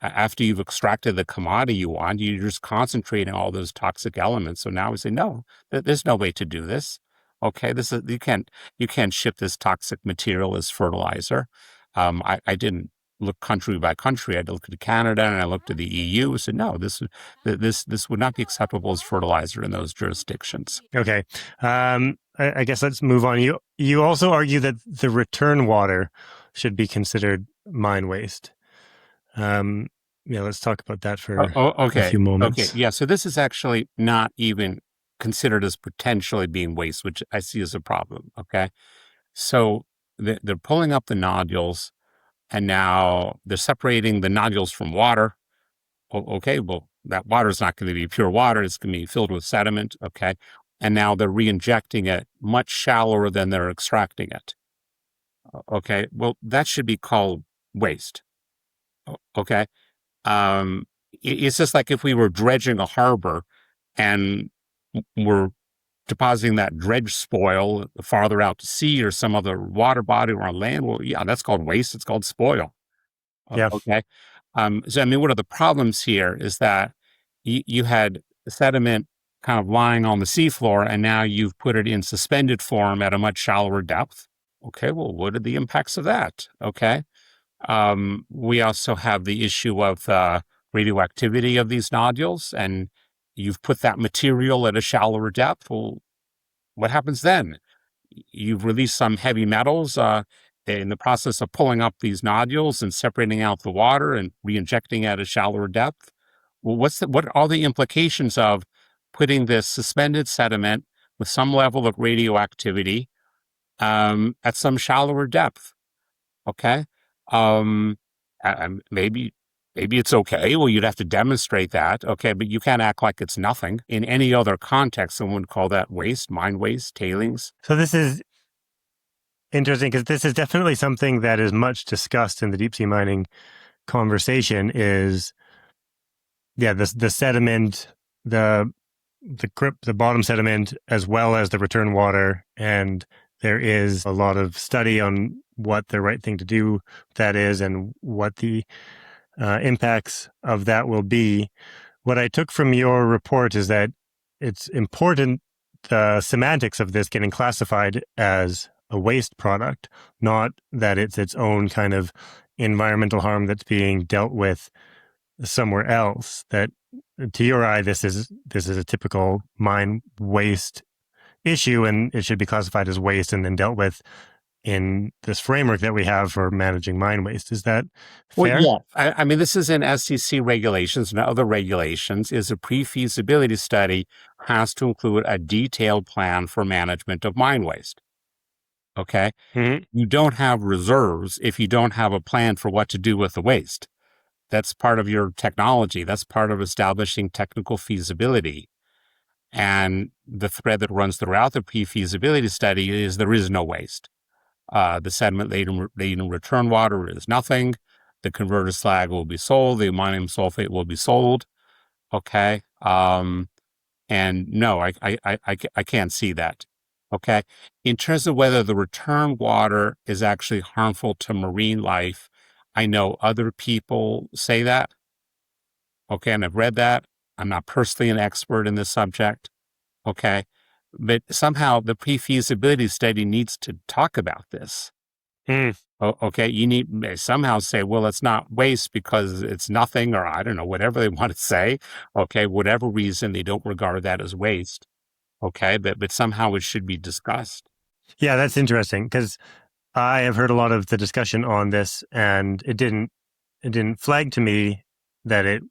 S1: After you've extracted the commodity you want, you're just concentrating all those toxic elements. So now we say, no, there's no way to do this. Okay, this is you can't ship this toxic material as fertilizer. I didn't look country by country. I looked at Canada and I looked at the EU. Said, no, this would not be acceptable as fertilizer in those jurisdictions.
S2: okay. I guess let's move on. You also argue that the return water should be considered mine waste. Um, yeah, let's talk about that for a
S1: Okay.
S2: few
S1: Okay.
S2: moments.
S1: Yeah. So this is actually not even considered as potentially being waste, which I see as a problem. Okay. So they're pulling up the nodules and now they're separating the nodules from water. Okay. Well, that water is not going to be pure water. It's going to be filled with sediment. Okay. And now they're re-injecting it much shallower than they're extracting it. Okay. Well, that should be called waste. Okay. It's just like if we were dredging a harbor and we're depositing that dredge spoil farther out to sea or some other water body or on land. Well, yeah, that's called waste. It's called spoil.
S2: Yeah.
S1: Okay. So, I mean, one of the problems here is that you had sediment kind of lying on the seafloor and now you've put it in suspended form at a much shallower depth. Okay, well, what are the impacts of that? Okay. We also have the issue of radioactivity of these nodules, and you've put that material at a shallower depth. Well, what happens then? You've released some heavy metals in the process of pulling up these nodules and separating out the water and re-injecting at a shallower depth. Well, what are all the implications of putting this suspended sediment with some level of radioactivity at some shallower depth? Okay. Um, maybe it's okay. Well, you'd have to demonstrate that. Okay, but you can't act like it's nothing. In any other context, someone would call that waste, mine waste, tailings.
S2: So this is interesting because this is definitely something that is much discussed in the deep sea mining conversation is, yeah, the sediment, the the bottom sediment, as well as the return water. And there is a lot of study on what the right thing to do that is and what the impacts of that will be. What I took from your report is that it's important the semantics of this getting classified as a waste product, not that it's its own kind of environmental harm that's being dealt with somewhere else. That to your eye, this is a typical mine waste issue, and it should be classified as waste and then dealt with in this framework that we have for managing mine waste. Is that
S1: Well,
S2: fair?
S1: yeah. I mean, this is in SEC regulations and other regulations. Is a pre-feasibility study has to include a detailed plan for management of mine waste. Okay.
S2: Mm-hmm.
S1: You don't have reserves if you don't have a plan for what to do with the waste. That's part of your technology. That's part of establishing technical feasibility. And the thread that runs throughout the pre-feasibility study is there is no waste. The sediment laden return water is nothing. The converter slag will be sold. The ammonium sulfate will be sold. Okay. And no, I can't see that. Okay. In terms of whether the return water is actually harmful to marine life, I know other people say that. Okay. And I've read that. I'm not personally an expert in this subject. Okay. But somehow the pre-feasibility study needs to talk about this.
S2: Mm.
S1: Okay. You need somehow say, well, it's not waste because it's nothing, or I don't know, whatever they want to say. Okay. Whatever reason they don't regard that as waste. Okay. But somehow it should be discussed.
S2: Yeah, that's interesting because I have heard a lot of the discussion on this, and it didn't flag to me that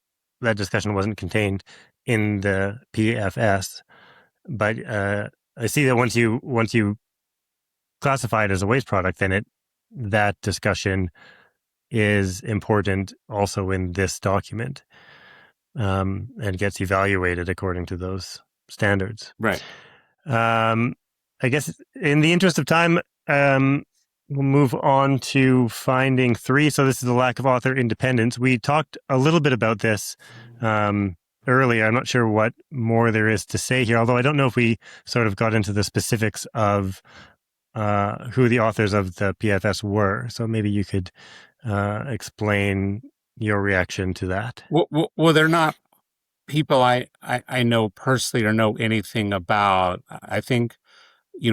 S2: that discussion wasn't contained in the PFS. But I see that once you classify it as a waste product, then that discussion is important also in this document, and gets evaluated according to those standards.
S1: Right.
S2: I guess in the interest of time, we'll move on to finding 3. So this is the lack of author independence. We talked a little bit about this earlier. I'm not sure what more there is to say here, although I don't know if we sort of got into the specifics of who the authors of the PFS were. So maybe you could explain your reaction to that.
S1: Well, they're not people I know personally or know anything about. I think,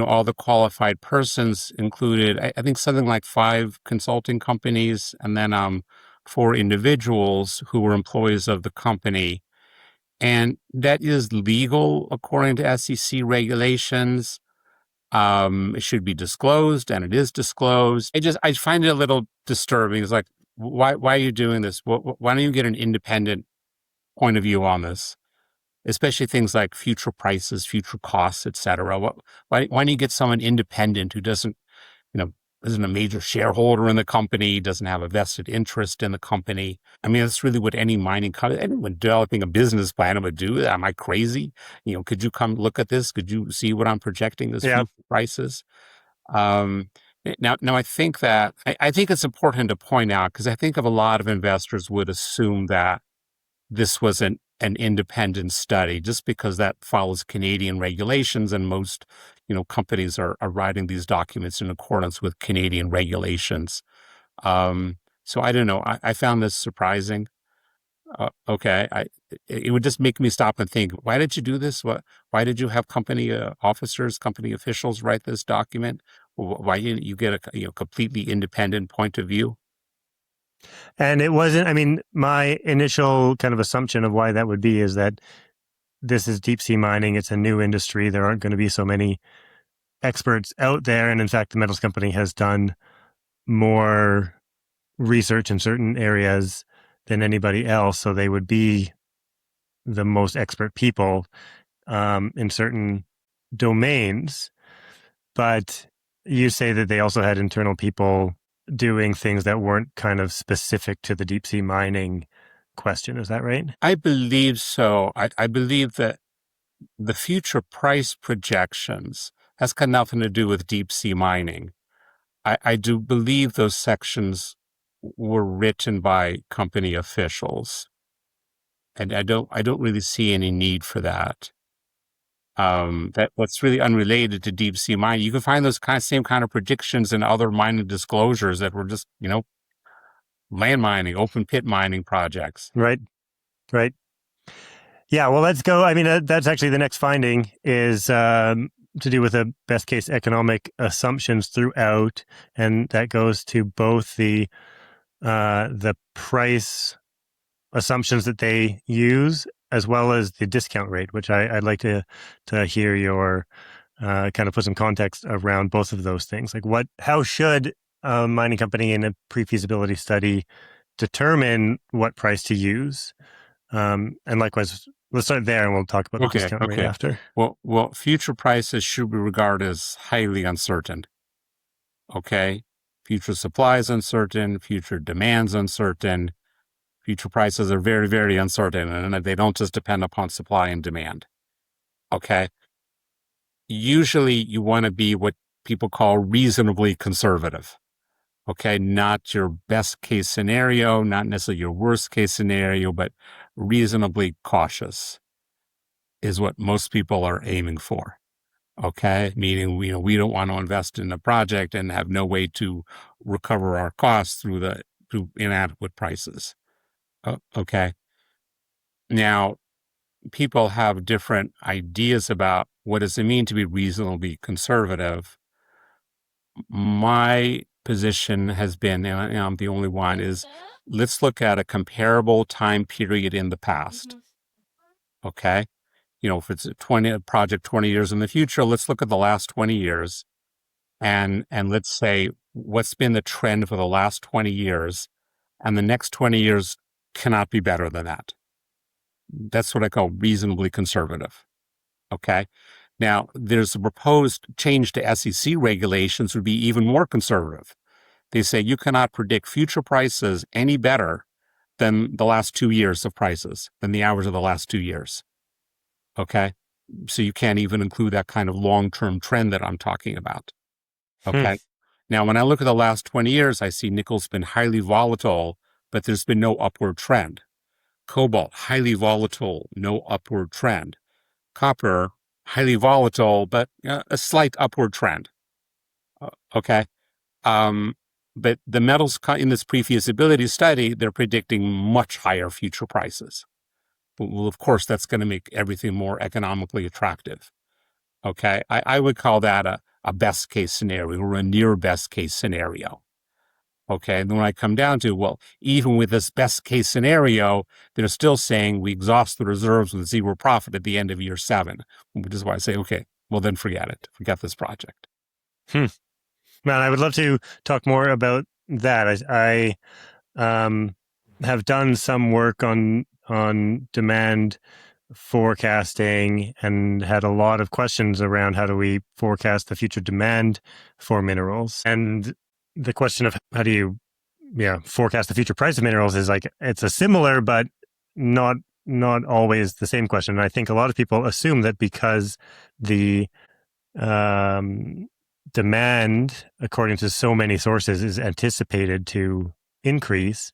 S1: all the qualified persons included, I think something like 5 consulting companies and then 4 individuals who were employees of the company. And that is legal according to SEC regulations. It should be disclosed, and it is disclosed. I find it a little disturbing. It's like, why are you doing this? Why don't you get an independent point of view on this? Especially things like future prices, future costs, et cetera. Why don't you get someone independent who you know, isn't a major shareholder in the company, doesn't have a vested interest in the company? I mean, that's really what any mining company, anyone developing a business plan would do. Am I crazy? Could you come look at this? Could you see what I'm projecting as
S2: Yeah.
S1: future prices? Um, now I think it's important to point out, because I think of a lot of investors would assume that this was an independent study just because that follows Canadian regulations, and most, companies are writing these documents in accordance with Canadian regulations. So I don't know. I found this surprising. Okay. It would just make me stop and think, why did you do this? Why did you have company officers, company officials write this document? Why didn't you get a completely independent point of view?
S2: And it wasn't, I mean, my initial kind of assumption of why that would be is that this is deep sea mining. It's a new industry. There aren't going to be so many experts out there. And in fact, the metals company has done more research in certain areas than anybody else. So they would be the most expert people in certain domains. But you say that they also had internal people doing things that weren't kind of specific to the deep sea mining question. Is that right?
S1: I believe so. I believe that the future price projections has got nothing to do with deep sea mining. I do believe those sections were written by company officials, and I don't really see any need for that. That what's really unrelated to deep sea mining. You can find those same kind of predictions in other mining disclosures that were just, land mining, open pit mining projects.
S2: Right. Right. Yeah. Well, let's go. I mean, that's actually the next finding is to do with the best case economic assumptions throughout, and that goes to both the price assumptions that they use as well as the discount rate, which I'd like to hear your kind of put some context around both of those things. Like, how should a mining company in a pre-feasibility study determine what price to use? And likewise, let's start there, and we'll talk about the
S1: Okay,
S2: discount rate
S1: okay.
S2: after.
S1: Well, future prices should be regarded as highly uncertain. Okay, future supply is uncertain, future demand's uncertain, future prices are very, very uncertain, and they don't just depend upon supply and demand. Okay, usually you want to be what people call reasonably conservative. Okay, not your best case scenario, not necessarily your worst case scenario, but reasonably cautious is what most people are aiming for. Okay, meaning we don't want to invest in a project and have no way to recover our costs through inadequate prices. Okay, now people have different ideas about what does it mean to be reasonably conservative. My position has been, and I'm the only one, is let's look at a comparable time period in the past. Okay, if it's a project 20 years in the future, let's look at the last 20 years. And let's say what's been the trend for the last 20 years, and the next 20 years cannot be better than that. That's what I call reasonably conservative. Okay. Now, there's a proposed change to SEC regulations would be even more conservative. They say you cannot predict future prices any better than the last 2 years of prices, than the average of the last 2 years. Okay. So you can't even include that kind of long-term trend that I'm talking about. Okay. Now, when I look at the last 20 years, I see nickel's been highly volatile, but there's been no upward trend. Cobalt, highly volatile, no upward trend. Copper, highly volatile, but a slight upward trend. Okay. But the metals in this pre-feasibility study, they're predicting much higher future prices. Well, of course, that's going to make everything more economically attractive. Okay. I would call that a best case scenario or a near best case scenario. Okay. And then when I come down to, well, even with this best case scenario, they're still saying we exhaust the reserves with zero profit at the end of year 7, which is why I say, okay, well, then forget it. Forget this project.
S2: Man, I would love to talk more about that. I have done some work on demand forecasting and had a lot of questions around how do we forecast the future demand for minerals. And the question of how do you forecast the future price of minerals is like, it's a similar but not always the same question. And I think a lot of people assume that because the demand, according to so many sources, is anticipated to increase,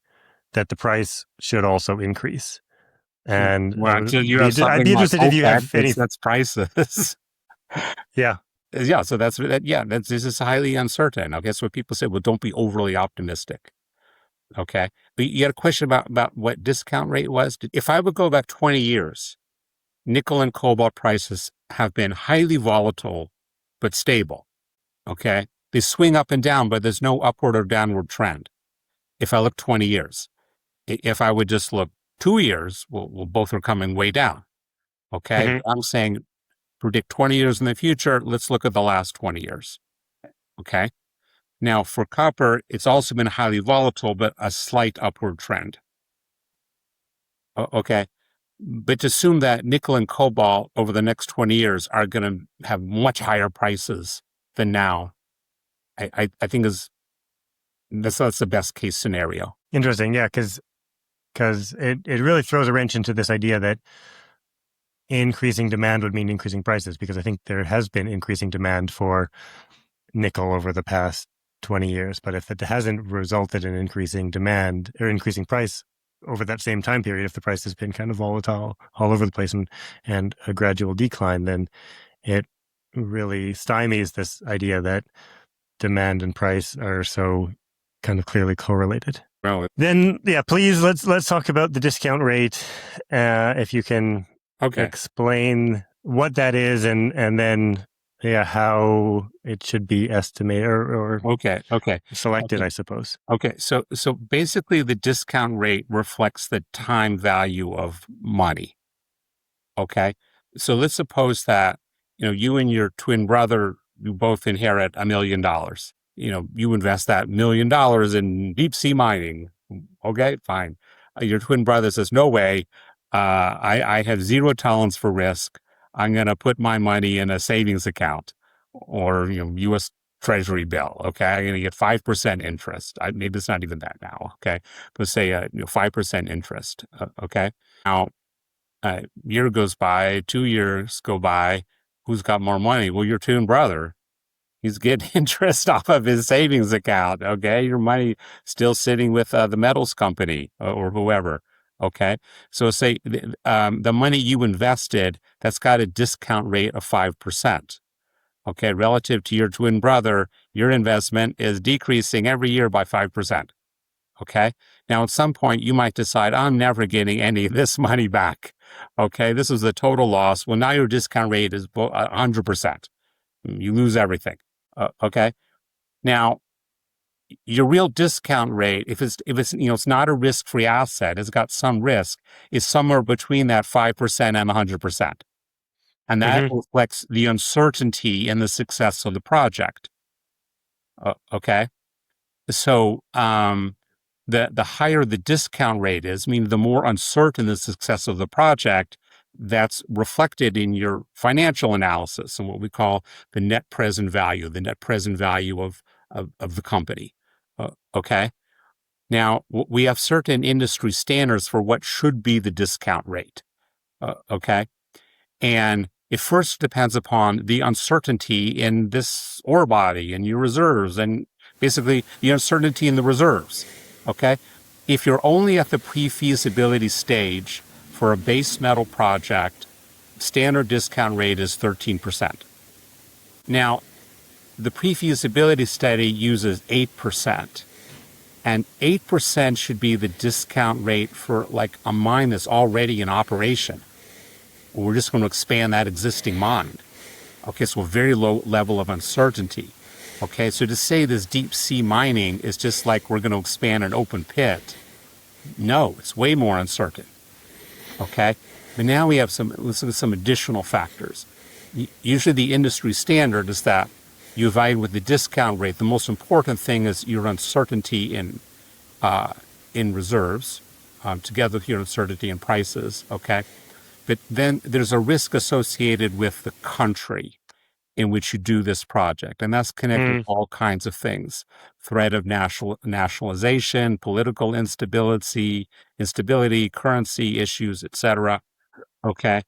S2: that the price should also increase. And
S1: Well, until you have
S2: I'd
S1: something
S2: be
S1: like
S2: interested if you
S1: OPEC
S2: have
S1: that
S2: any.
S1: sets prices.
S2: Yeah.
S1: Yeah, so that's that. Yeah, this is highly uncertain. Okay, so what people say, well, don't be overly optimistic. Okay, but you had a question about what discount rate was. If I would go back 20 years, nickel and cobalt prices have been highly volatile but stable. Okay, they swing up and down, but there's no upward or downward trend. If I look 20 years, if I would just look 2 years, well, both are coming way down. Okay.
S2: Hmm.
S1: But I'm saying predict 20 years in the future. Let's look at the last 20 years. Okay. Now for copper, it's also been highly volatile, but a slight upward trend. Okay. But to assume that nickel and cobalt over the next 20 years are going to have much higher prices than now, I think that's the best case scenario.
S2: Interesting. Yeah. Because it really throws a wrench into this idea that increasing demand would mean increasing prices, because I think there has been increasing demand for nickel over the past 20 years. But if it hasn't resulted in increasing demand or increasing price over that same time period, if the price has been kind of volatile all over the place and a gradual decline, then it really stymies this idea that demand and price are so kind of clearly correlated.
S1: Well,
S2: Then, yeah, please let's talk about the discount rate. If you can
S1: okay.
S2: explain what that is, and then how it should be estimated or
S1: Okay.
S2: selected,
S1: Okay.
S2: I suppose.
S1: Okay. So basically the discount rate reflects the time value of money. Okay. So let's suppose that, you and your twin brother, you both inherit $1 million. You invest that $1 million in deep sea mining. Okay, fine. Your twin brother says, no way. I have zero tolerance for risk. I'm going to put my money in a savings account or, U.S. Treasury bill. Okay. I'm going to get 5% interest. Maybe it's not even that now. Okay. Let's say, 5% interest. Okay. Now, year goes by, 2 years go by. Who's got more money? Well, your twin brother. He's getting interest off of his savings account. Okay. Your money still sitting with the metals company or whoever. Okay. So say the money you invested, that's got a discount rate of 5%. Okay. Relative to your twin brother, your investment is decreasing every year by 5%. Okay. Now, at some point, you might decide, I'm never getting any of this money back. Okay. This is a total loss. Well, now your discount rate is 100%. You lose everything. Okay. Now, your real discount rate, if it's it's not a risk-free asset, it's got some risk, is somewhere between that 5% and 100%. And that
S2: Mm-hmm.
S1: reflects the uncertainty in the success of the project. Okay. So, the higher the discount rate is, meaning the more uncertain the success of the project, that's reflected in your financial analysis and what we call the net present value of the company. Okay. Now, we have certain industry standards for what should be the discount rate. Okay. And it first depends upon the uncertainty in this ore body and your reserves and basically the uncertainty in the reserves. Okay. If you're only at the pre-feasibility stage for a base metal project, standard discount rate is 13%. Now, the pre-feasibility study uses 8%. And 8% should be the discount rate for like a mine that's already in operation. We're just going to expand that existing mine. Okay, so a very low level of uncertainty. Okay, so to say this deep sea mining is just like we're going to expand an open pit, no, it's way more uncertain. Okay, but now let's look at some additional factors. Usually the industry standard is that you evaluate the discount rate. The most important thing is your uncertainty in reserves, together with your uncertainty in prices. Okay. But then there's a risk associated with the country in which you do this project. And that's connected to all kinds of things. Threat of nationalization, political instability, currency issues, etc. Okay.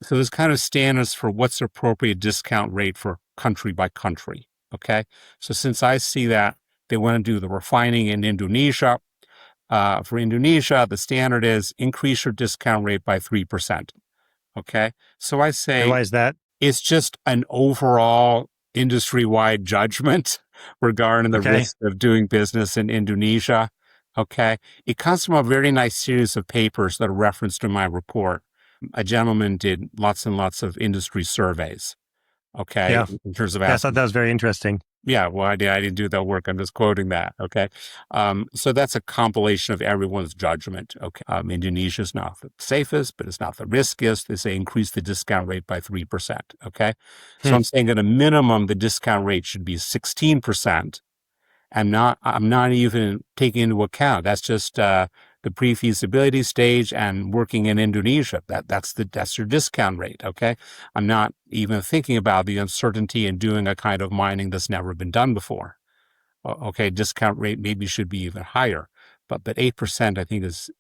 S1: So there's kind of standards for what's appropriate discount rate for country by country. Okay. So since I see that they want to do the refining in Indonesia, for Indonesia, the standard is increase your discount rate by 3%. Okay. So I
S2: And
S1: say
S2: why is that?
S1: it's just an overall industry-wide judgment regarding the
S2: Okay.
S1: risk of doing business in Indonesia. Okay. It comes from a very nice series of papers that are referenced in my report. A gentleman did lots and lots of industry surveys. Okay,
S2: Yeah.
S1: in terms of
S2: Yeah, I thought
S1: asking.
S2: that was very interesting.
S1: Yeah, well, I didn't do that work. I'm just quoting that. Okay. So that's a compilation of everyone's judgment. Okay. Indonesia's not the safest, but it's not the riskiest. They say increase the discount rate by 3%. Okay. So
S2: Hmm.
S1: I'm saying at a minimum, the discount rate should be 16%. I'm not even taking into account. That's just, the pre-feasibility stage and working in Indonesia. That's your discount rate. Okay. I'm not even thinking about the uncertainty in doing a kind of mining that's never been done before. Okay. Discount rate maybe should be even higher, but 8% I think is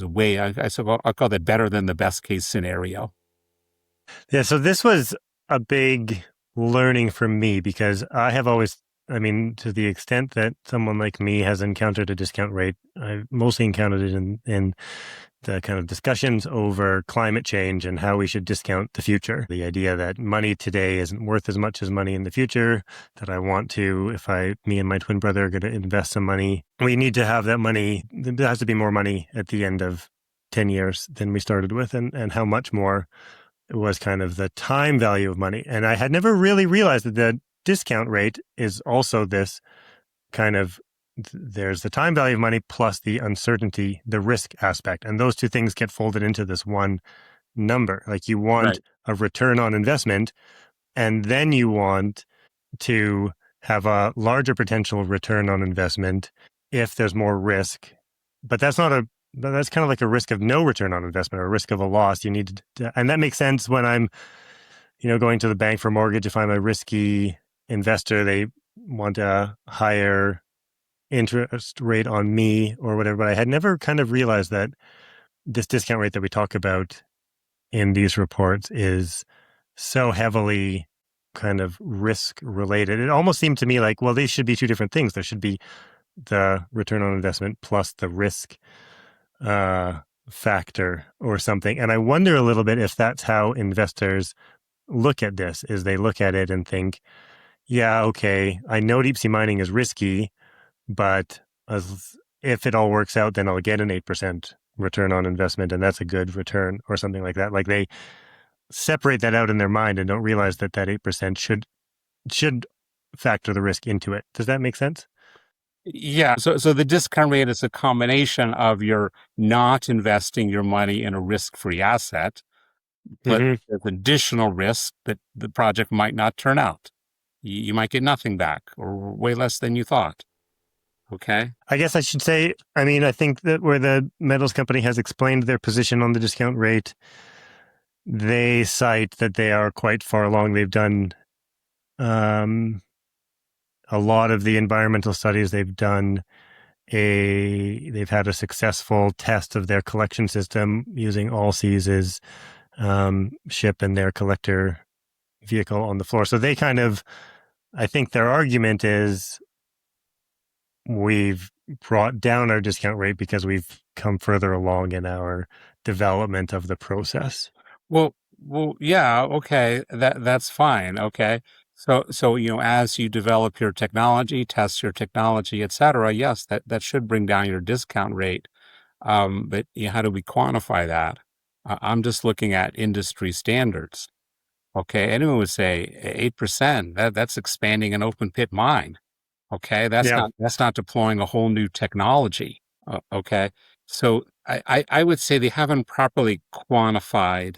S1: a way I call that better than the best case scenario.
S2: Yeah, so this was a big learning for me because I have always, I mean, to the extent that someone like me has encountered a discount rate, I've mostly encountered it in the kind of discussions over climate change and how we should discount the future. The idea that money today isn't worth as much as money in the future, that I want to, if me and my twin brother are going to invest some money, we need to have that money. There has to be more money at the end of 10 years than we started with, and how much more was kind of the time value of money. And I had never really realized that the discount rate is also this kind of there's the time value of money plus the uncertainty, the risk aspect. And those two things get folded into this one number. Like you want
S1: Right.
S2: a return on investment, and then you want to have a larger potential return on investment if there's more risk. But that's kind of like a risk of no return on investment or a risk of a loss. You need to, and that makes sense when I'm, going to the bank for mortgage. If I'm a risky investor, they want a higher interest rate on me or whatever. But I had never kind of realized that this discount rate that we talk about in these reports is so heavily kind of risk related. It almost seemed to me like, well, these should be two different things. There should be the return on investment plus the risk factor or something. And I wonder a little bit if that's how investors look at this, is they look at it and think, yeah, okay, I know deep sea mining is risky, but if it all works out, then I'll get an 8% return on investment, and that's a good return or something like that. Like they separate that out in their mind and don't realize that 8% should factor the risk into it. Does that make sense?
S1: Yeah. So the discount rate is a combination of your not investing your money in a risk-free asset, but
S2: Hmm.
S1: there's additional risk that the project might not turn out. You might get nothing back or way less than you thought. Okay.
S2: I guess I should say, I mean, I think that where the metals company has explained their position on the discount rate, they cite that they are quite far along. They've done um, a lot of the environmental studies. They've had a successful test of their collection system using All Seas' ship and their collector vehicle on the floor. So they kind of, I think their argument is we've brought down our discount rate because we've come further along in our development of the process.
S1: Yeah, okay. That's fine. Okay. So as you develop your technology, test your technology, et cetera, yes, that should bring down your discount rate. But how do we quantify that? I'm just looking at industry standards. Okay, anyone would say 8%. That's expanding an open pit mine. Okay,
S2: Yeah.
S1: that's not deploying a whole new technology. Okay, so I would say they haven't properly quantified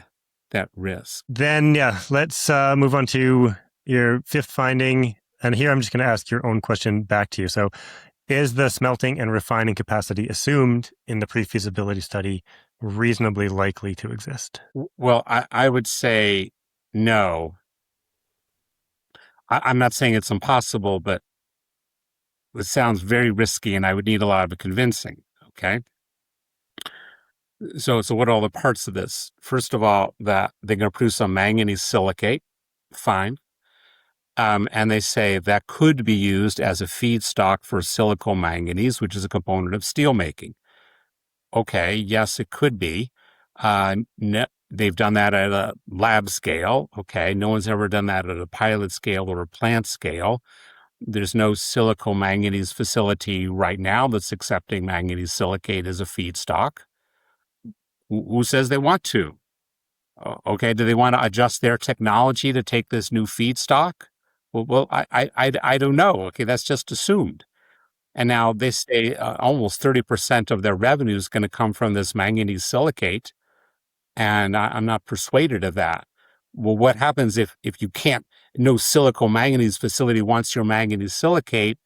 S1: that risk.
S2: Then, yeah, let's move on to your fifth finding. And here I'm just going to ask your own question back to you. So, is the smelting and refining capacity assumed in the pre feasibility study reasonably likely to exist?
S1: Well, I would say no. I'm not saying it's impossible, but it sounds very risky, and I would need a lot of convincing. Okay. So what are all the parts of this? First of all, that they're going to produce some manganese silicate. Fine. And they say that could be used as a feedstock for silicomanganese, which is a component of steel making. Okay, yes, it could be. They've done that at a lab scale. Okay, no one's ever done that at a pilot scale or a plant scale. There's no silicomanganese facility right now that's accepting manganese silicate as a feedstock. Who says they want to? Okay, do they want to adjust their technology to take this new feedstock? I don't know. Okay, that's just assumed. And now they say almost 30% of their revenue is going to come from this manganese silicate. And I'm not persuaded of that. Well, what happens if you can't, no silico manganese facility wants your manganese silicate?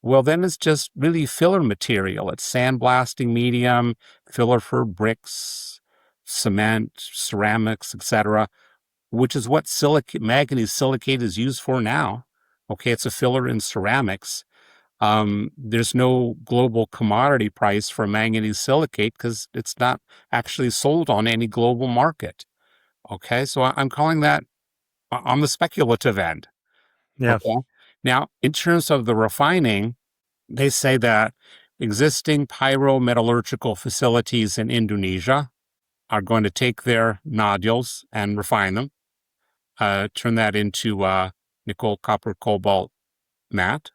S1: Well, then it's just really filler material. It's sandblasting medium, filler for bricks, cement, ceramics, etc., which is what manganese silicate is used for now. Okay, it's a filler in ceramics. There's no global commodity price for manganese silicate because it's not actually sold on any global market. Okay, so I'm calling that on the speculative end.
S2: Yeah.
S1: Okay. Now, in terms of the refining, they say that existing pyrometallurgical facilities in Indonesia are going to take their nodules and refine them, turn that into nickel, copper, cobalt matte.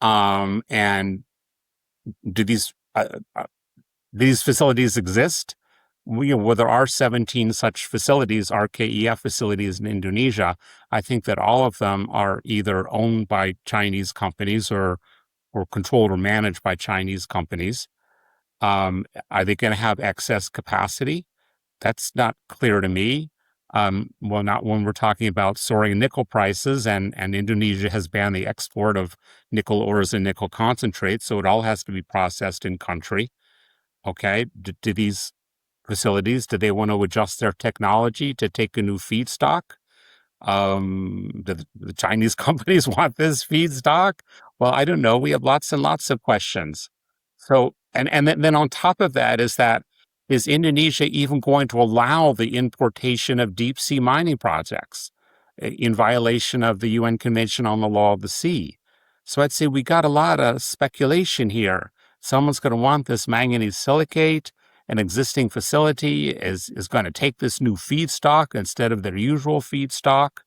S1: And do these facilities exist? Well, there are 17 such facilities, RKEF facilities in Indonesia. I think that all of them are either owned by Chinese companies or controlled or managed by Chinese companies. Are they going to have excess capacity? That's not clear to me. Well, not when we're talking about soaring nickel prices, and Indonesia has banned the export of nickel ores and nickel concentrate, so it all has to be processed in country. Okay, do these facilities, do they want to adjust their technology to take a new feedstock? The Chinese companies want this feedstock? Well, I don't know. We have lots and lots of questions. So, and then on top of that is Indonesia even going to allow the importation of deep sea mining projects in violation of the UN Convention on the Law of the Sea? So I'd say we got a lot of speculation here. Someone's going to want this manganese silicate. An existing facility is going to take this new feedstock instead of their usual feedstock.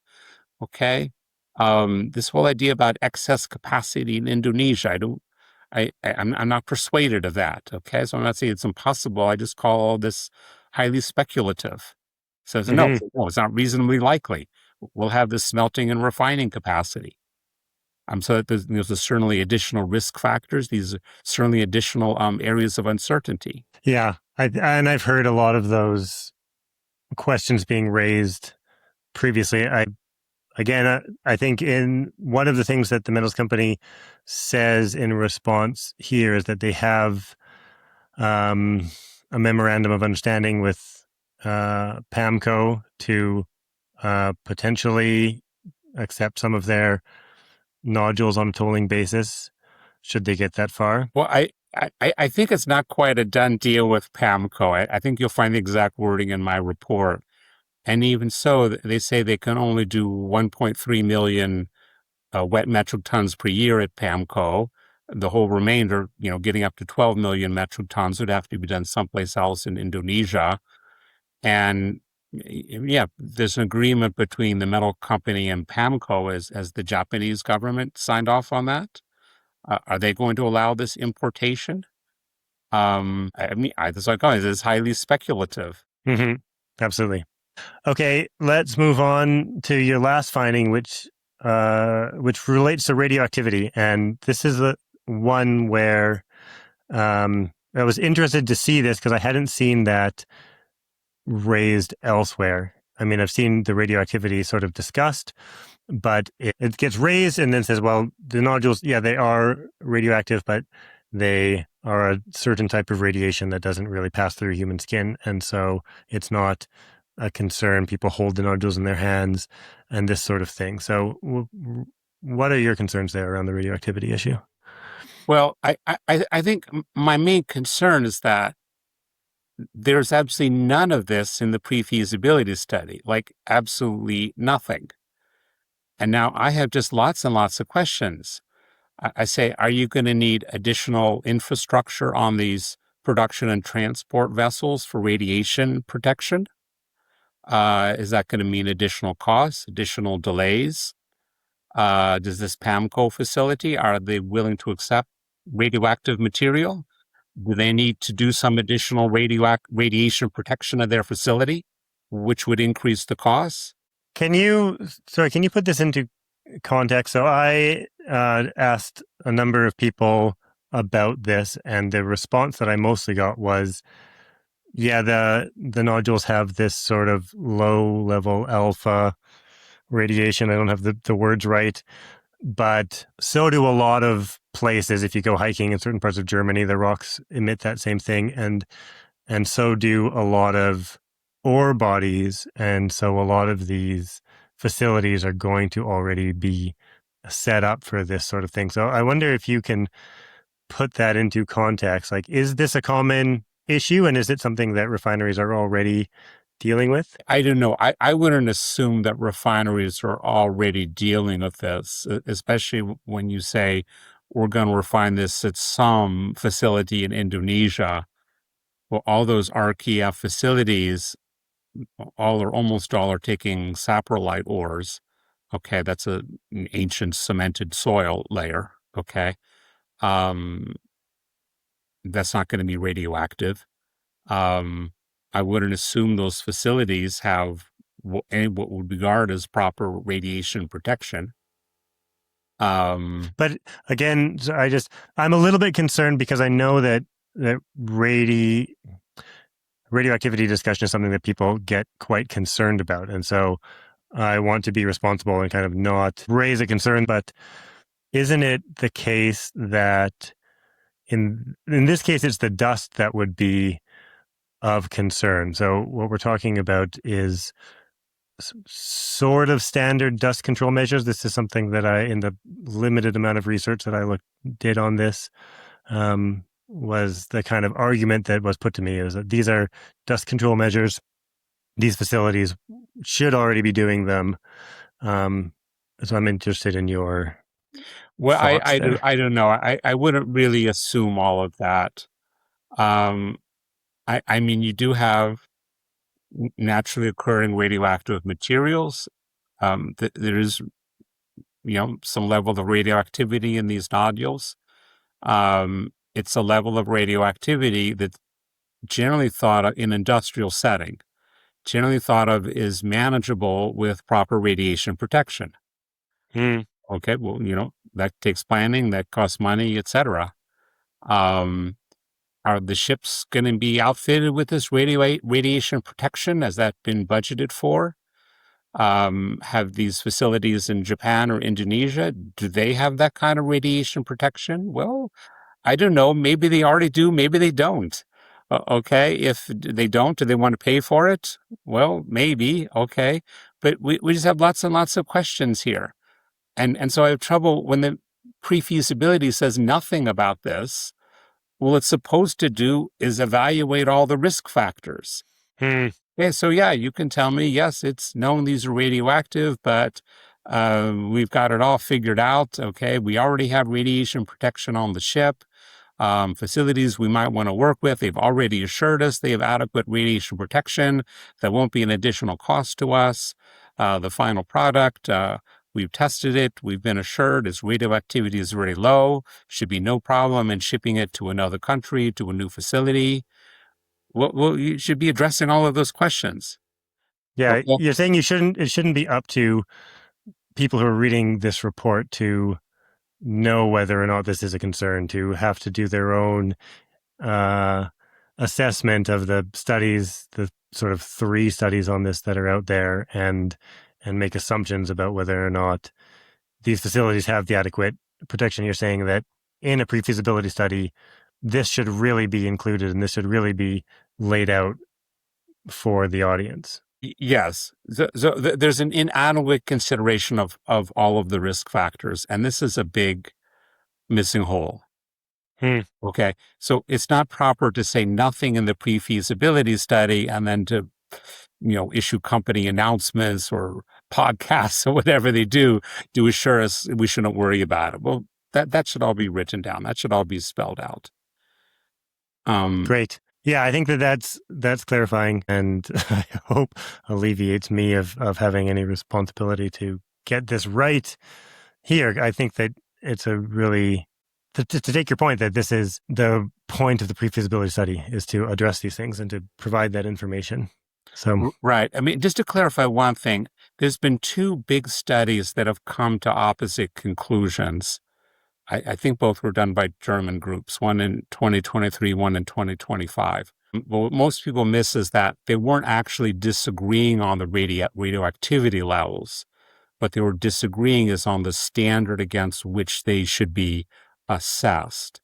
S1: Okay. This whole idea about excess capacity in Indonesia, I'm not persuaded of that. Okay. So I'm not saying it's impossible. I just call all this highly speculative. So no,
S2: Hmm.
S1: no, it's not reasonably likely. We'll have this smelting and refining capacity. So that there's certainly additional risk factors. These are certainly additional areas of uncertainty.
S2: Yeah. And I've heard a lot of those questions being raised previously. I think in one of the things that the metals company says in response here is that they have a memorandum of understanding with PAMCO to potentially accept some of their nodules on a tolling basis, should they get that far.
S1: Well, I think it's not quite a done deal with PAMCO. I think you'll find the exact wording in my report. And even so, they say they can only do 1.3 million wet metric tons per year at PAMCO. The whole remainder, getting up to 12 million metric tons would have to be done someplace else in Indonesia. And yeah, there's an agreement between the metal company and PAMCO as the Japanese government signed off on that. Are they going to allow this importation? I mean, this is highly speculative.
S2: Mm-hmm. Absolutely. Okay, let's move on to your last finding, which relates to radioactivity, and this is the one where I was interested to see this because I hadn't seen that raised elsewhere. I mean, I've seen the radioactivity sort of discussed, but it gets raised and then says, well, the nodules, yeah, they are radioactive, but they are a certain type of radiation that doesn't really pass through human skin. And so it's not a concern. People hold the nodules in their hands and this sort of thing. So what are your concerns there around the radioactivity issue?
S1: Well, I think my main concern is that there's absolutely none of this in the pre-feasibility study, like absolutely nothing. And now I have just lots and lots of questions. I say, are you going to need additional infrastructure on these production and transport vessels for radiation protection? Is that going to mean additional costs, additional delays? Does this PAMCO facility, are they willing to accept radioactive material? Do they need to do some additional radiation protection of their facility? which would increase the costs.
S2: Can you put this into context? So I asked a number of people about this, and the response that I mostly got was, yeah, the nodules have this sort of low level alpha radiation. I don't have the words right, but so do a lot of places. If you go hiking in certain parts of Germany, the rocks emit that same thing, and so do a lot of ore bodies. And so a lot of these facilities are going to already be set up for this sort of thing. So I wonder if you can put that into context. Like, is this a common issue, and is it something that refineries are already dealing with?
S1: I don't know. I wouldn't assume that refineries are already dealing with this, especially when you say we're going to refine this at some facility in Indonesia. Well, all those RKF facilities, almost all are taking saprolite ores. Okay, that's an ancient cemented soil layer. Okay, um, that's not going to be radioactive. Um, I wouldn't assume those facilities have what would be regarded as proper radiation protection.
S2: But again, I'm a little bit concerned because I know that radioactivity discussion is something that people get quite concerned about, and so I want to be responsible and kind of not raise a concern. But isn't it the case that in this case it's the dust that would be of concern? So what we're talking about is sort of standard dust control measures. This is something that in the limited amount of research that I did on this, was the kind of argument that was put to me, is that these are dust control measures. These facilities should already be doing them. So I'm interested in your
S1: Well,
S2: thoughts there.
S1: I don't know. I wouldn't really assume all of that. Um, I mean, you do have naturally occurring radioactive materials. There is, some level of radioactivity in these nodules. It's a level of radioactivity that's generally thought of in industrial setting, generally thought of as manageable with proper radiation protection.
S2: Hmm.
S1: Okay, well, that takes planning, that costs money, etc. Um, are the ships going to be outfitted with this radiation protection? Has that been budgeted for? Have these facilities in Japan or Indonesia, do they have that kind of radiation protection? Well, I don't know. Maybe they already do. Maybe they don't. Okay. If they don't, do they want to pay for it? Well, maybe. Okay. But we just have lots and lots of questions here. And so I have trouble when the pre-feasibility says nothing about this. Well, it's supposed to do is evaluate all the risk factors.
S2: Hmm.
S1: Yeah, so yeah, you can tell me, yes, it's known these are radioactive, but we've got it all figured out. Okay, we already have radiation protection on the ship. Facilities we might want to work with, they've already assured us they have adequate radiation protection. That won't be an additional cost to us. The final product, we've tested it. We've been assured its radioactivity is very low. Should be no problem in shipping it to another country, to a new facility. Well, you should be addressing all of those questions.
S2: Yeah,
S1: Okay.
S2: you're saying it shouldn't be up to people who are reading this report to know whether or not this is a concern, to have to do their own uh, assessment of the studies, the sort of 3 studies on this that are out there, and make assumptions about whether or not these facilities have the adequate protection. You're saying that in a pre-feasibility study, this should really be included, and this should really be laid out for the audience.
S1: Yes. There's an inadequate consideration of all of the risk factors, and this is a big missing hole.
S2: Hmm.
S1: Okay. So it's not proper to say nothing in the pre-feasibility study and then to, issue company announcements or podcasts or whatever they do to assure us we shouldn't worry about it. Well, that should all be written down. That should all be spelled out.
S2: Great. Yeah, I think that's clarifying, and I hope alleviates me of having any responsibility to get this right here. I think that it's a really to take your point that this is the point of the pre-feasibility study, is to address these things and to provide that information. So,
S1: Right. I mean, just to clarify one thing, there's been two big studies that have come to opposite conclusions. I think both were done by German groups, one in 2023, one in 2025. But what most people miss is that they weren't actually disagreeing on the radioactivity levels, but they were disagreeing is on the standard against which they should be assessed.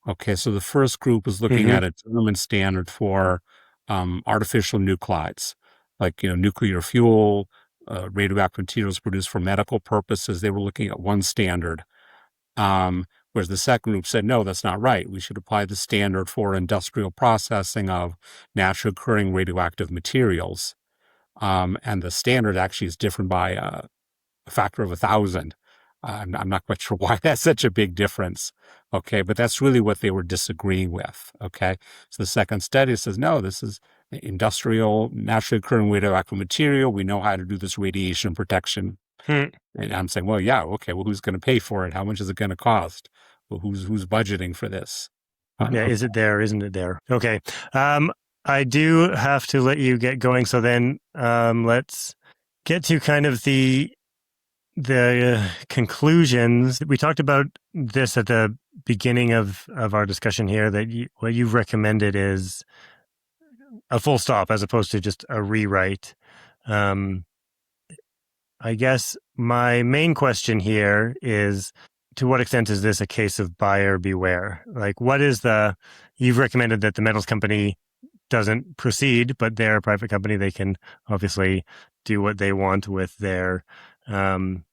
S1: Okay, so the first group was looking
S2: mhm.
S1: at a German standard for artificial nuclides, like nuclear fuel, radioactive materials produced for medical purposes. They were looking at one standard, whereas the second group said, no, that's not right. We should apply the standard for industrial processing of naturally occurring radioactive materials. And the standard actually is different by a factor of 1,000. I'm not quite sure why that's such a big difference. Okay, but that's really what they were disagreeing with. Okay, so the second study says, no, this is industrial, naturally occurring radioactive material. We know how to do this radiation protection.
S2: Hmm.
S1: And I'm saying, well, yeah, okay, well, who's going to pay for it? How much is it going to cost? Well, who's budgeting for this?
S2: Yeah,
S1: Okay.
S2: is it there? Isn't it there? Okay. I do have to let you get going. So then, let's get to kind of the conclusions. We talked about this at the beginning of our discussion here. That what you've recommended is a full stop as opposed to just a rewrite. Um, I guess my main question here is, to what extent is this a case of buyer beware? Like, what is you've recommended that the metals company doesn't proceed, but they're a private company. They can obviously do what they want with their um,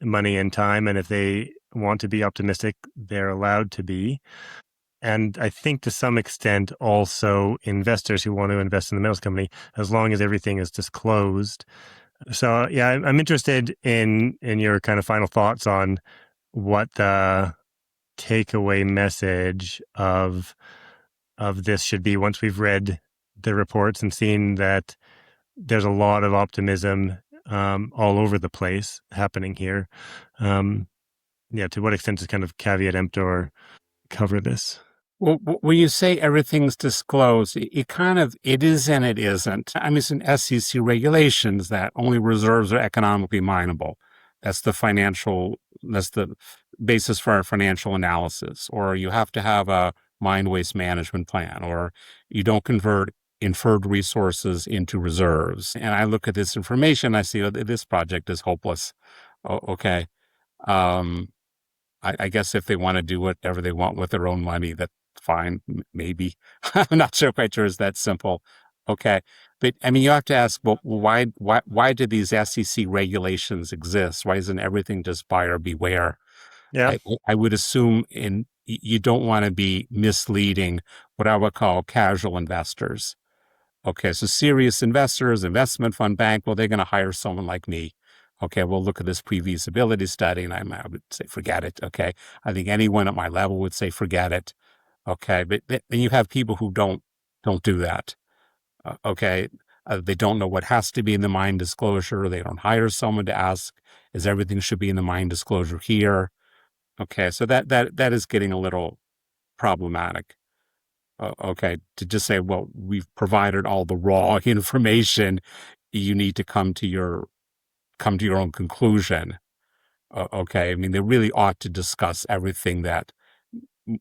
S2: money and time. And if they want to be optimistic, they're allowed to be. And I think to some extent also investors who want to invest in the metals company, as long as everything is disclosed. So yeah, I'm interested in your kind of final thoughts on what the takeaway message of this should be once we've read the reports and seen that there's a lot of optimism all over the place happening here. Um, yeah, to what extent does kind of caveat emptor cover this?
S1: Well, when you say everything's disclosed, it is and it isn't. I mean, it's in SEC regulations that only reserves are economically mineable. That's that's the basis for our financial analysis. Or you have to have a mine waste management plan, or you don't convert inferred resources into reserves. And I look at this information, I see, oh, this project is hopeless. Okay. Um, I guess if they want to do whatever they want with their own money, that's fine. Maybe. I'm not sure quite sure it's that simple. Okay. But I mean, you have to ask, well, why do these SEC regulations exist? Why isn't everything just buyer beware?
S2: Yeah.
S1: I would assume you don't want to be misleading what I would call casual investors. Okay, so serious investors, investment fund bank, well, they're going to hire someone like me. Okay, we'll look at this pre-feasibility study, and I would say, forget it. Okay, I think anyone at my level would say, forget it. Okay, but then you have people who don't do that. Okay, they don't know what has to be in the mine disclosure. They don't hire someone to ask, is everything should be in the mine disclosure here? Okay, so that is getting a little problematic. Okay, to just say, well, we've provided all the raw information, you need to come to your own conclusion. Okay, I mean, they really ought to discuss everything that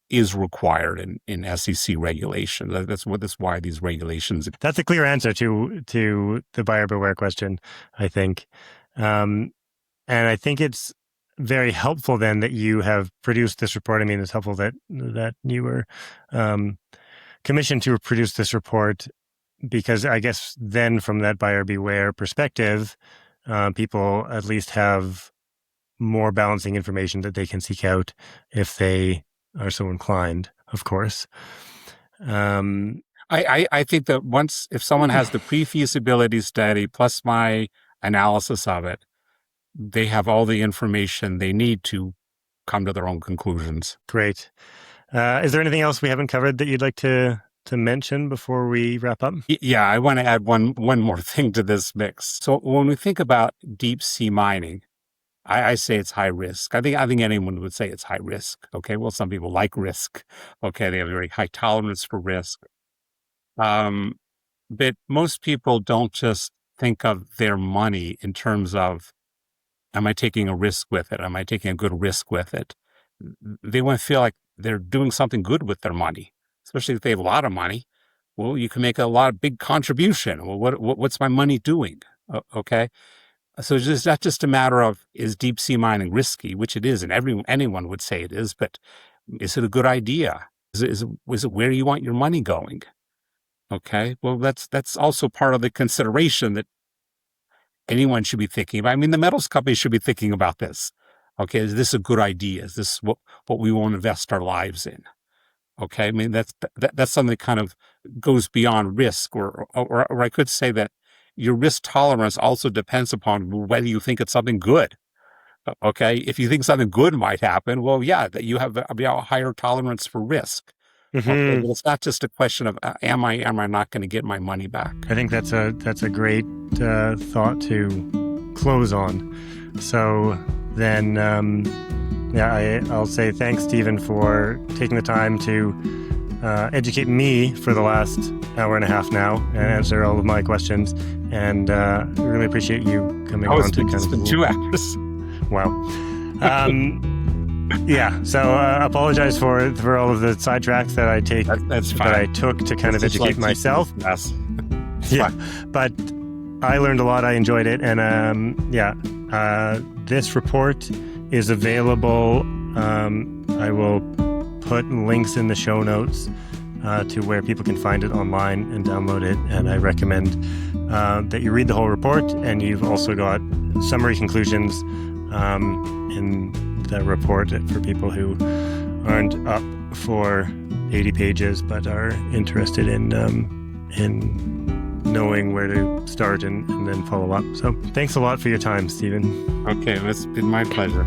S1: is required in SEC regulation. That's why these regulations.
S2: That's a clear answer to the buyer beware question, I think. And I think it's very helpful then that you have produced this report. I mean, it's helpful that you were commissioned to produce this report, because I guess then from that buyer beware perspective, people at least have more balancing information that they can seek out if they are so inclined, of course.
S1: I think that if someone has the pre-feasibility study plus my analysis of it, they have all the information they need to come to their own conclusions.
S2: Great. Is there anything else we haven't covered that you'd like to mention before we wrap up?
S1: Yeah, I want to add one more thing to this mix. So when we think about deep sea mining, I say it's high risk. I think anyone would say it's high risk. Okay, well, some people like risk. Okay, they have a very high tolerance for risk. Um, but most people don't just think of their money in terms of, am I taking a risk with it? Am I taking a good risk with it? They want to feel like they're doing something good with their money, especially if they have a lot of money. Well, you can make a lot of big contribution. Well, what's my money doing? Okay. So it's not just a matter of, is deep sea mining risky, which it is, and anyone would say it is, but is it a good idea? Is it where you want your money going? Okay. Well, that's also part of the consideration that anyone should be thinking about. I mean, the metals company should be thinking about this. Okay, is this a good idea? Is this what we want to invest our lives in? Okay, I mean, that's something that kind of goes beyond risk, or I could say that your risk tolerance also depends upon whether you think it's something good. Okay, if you think something good might happen, well, yeah, that you have a higher tolerance for risk. Okay,
S2: Hmm.
S1: but it's not just a question of am I not going to get my money back?
S2: I think that's a great thought to close on. So then, yeah, I'll say thanks, Stephen, for taking the time to educate me for the last hour and a half now and answer all of my questions. And really appreciate you coming on to
S1: It's been 2 hours.
S2: Wow. Yeah. So apologize for all of the sidetracks that I take
S1: That's fine.
S2: that I took to kind of
S1: It's just
S2: educate
S1: like
S2: myself.
S1: Yes.
S2: Yeah, but I learned a lot. I enjoyed it, and this report is available. I will put links in the show notes to where people can find it online and download it. And I recommend that you read the whole report, and you've also got summary conclusions in the report for people who aren't up for 80 pages but are interested in knowing where to start and then follow up. So thanks a lot for your time, Stephen.
S1: Okay, it's been my pleasure.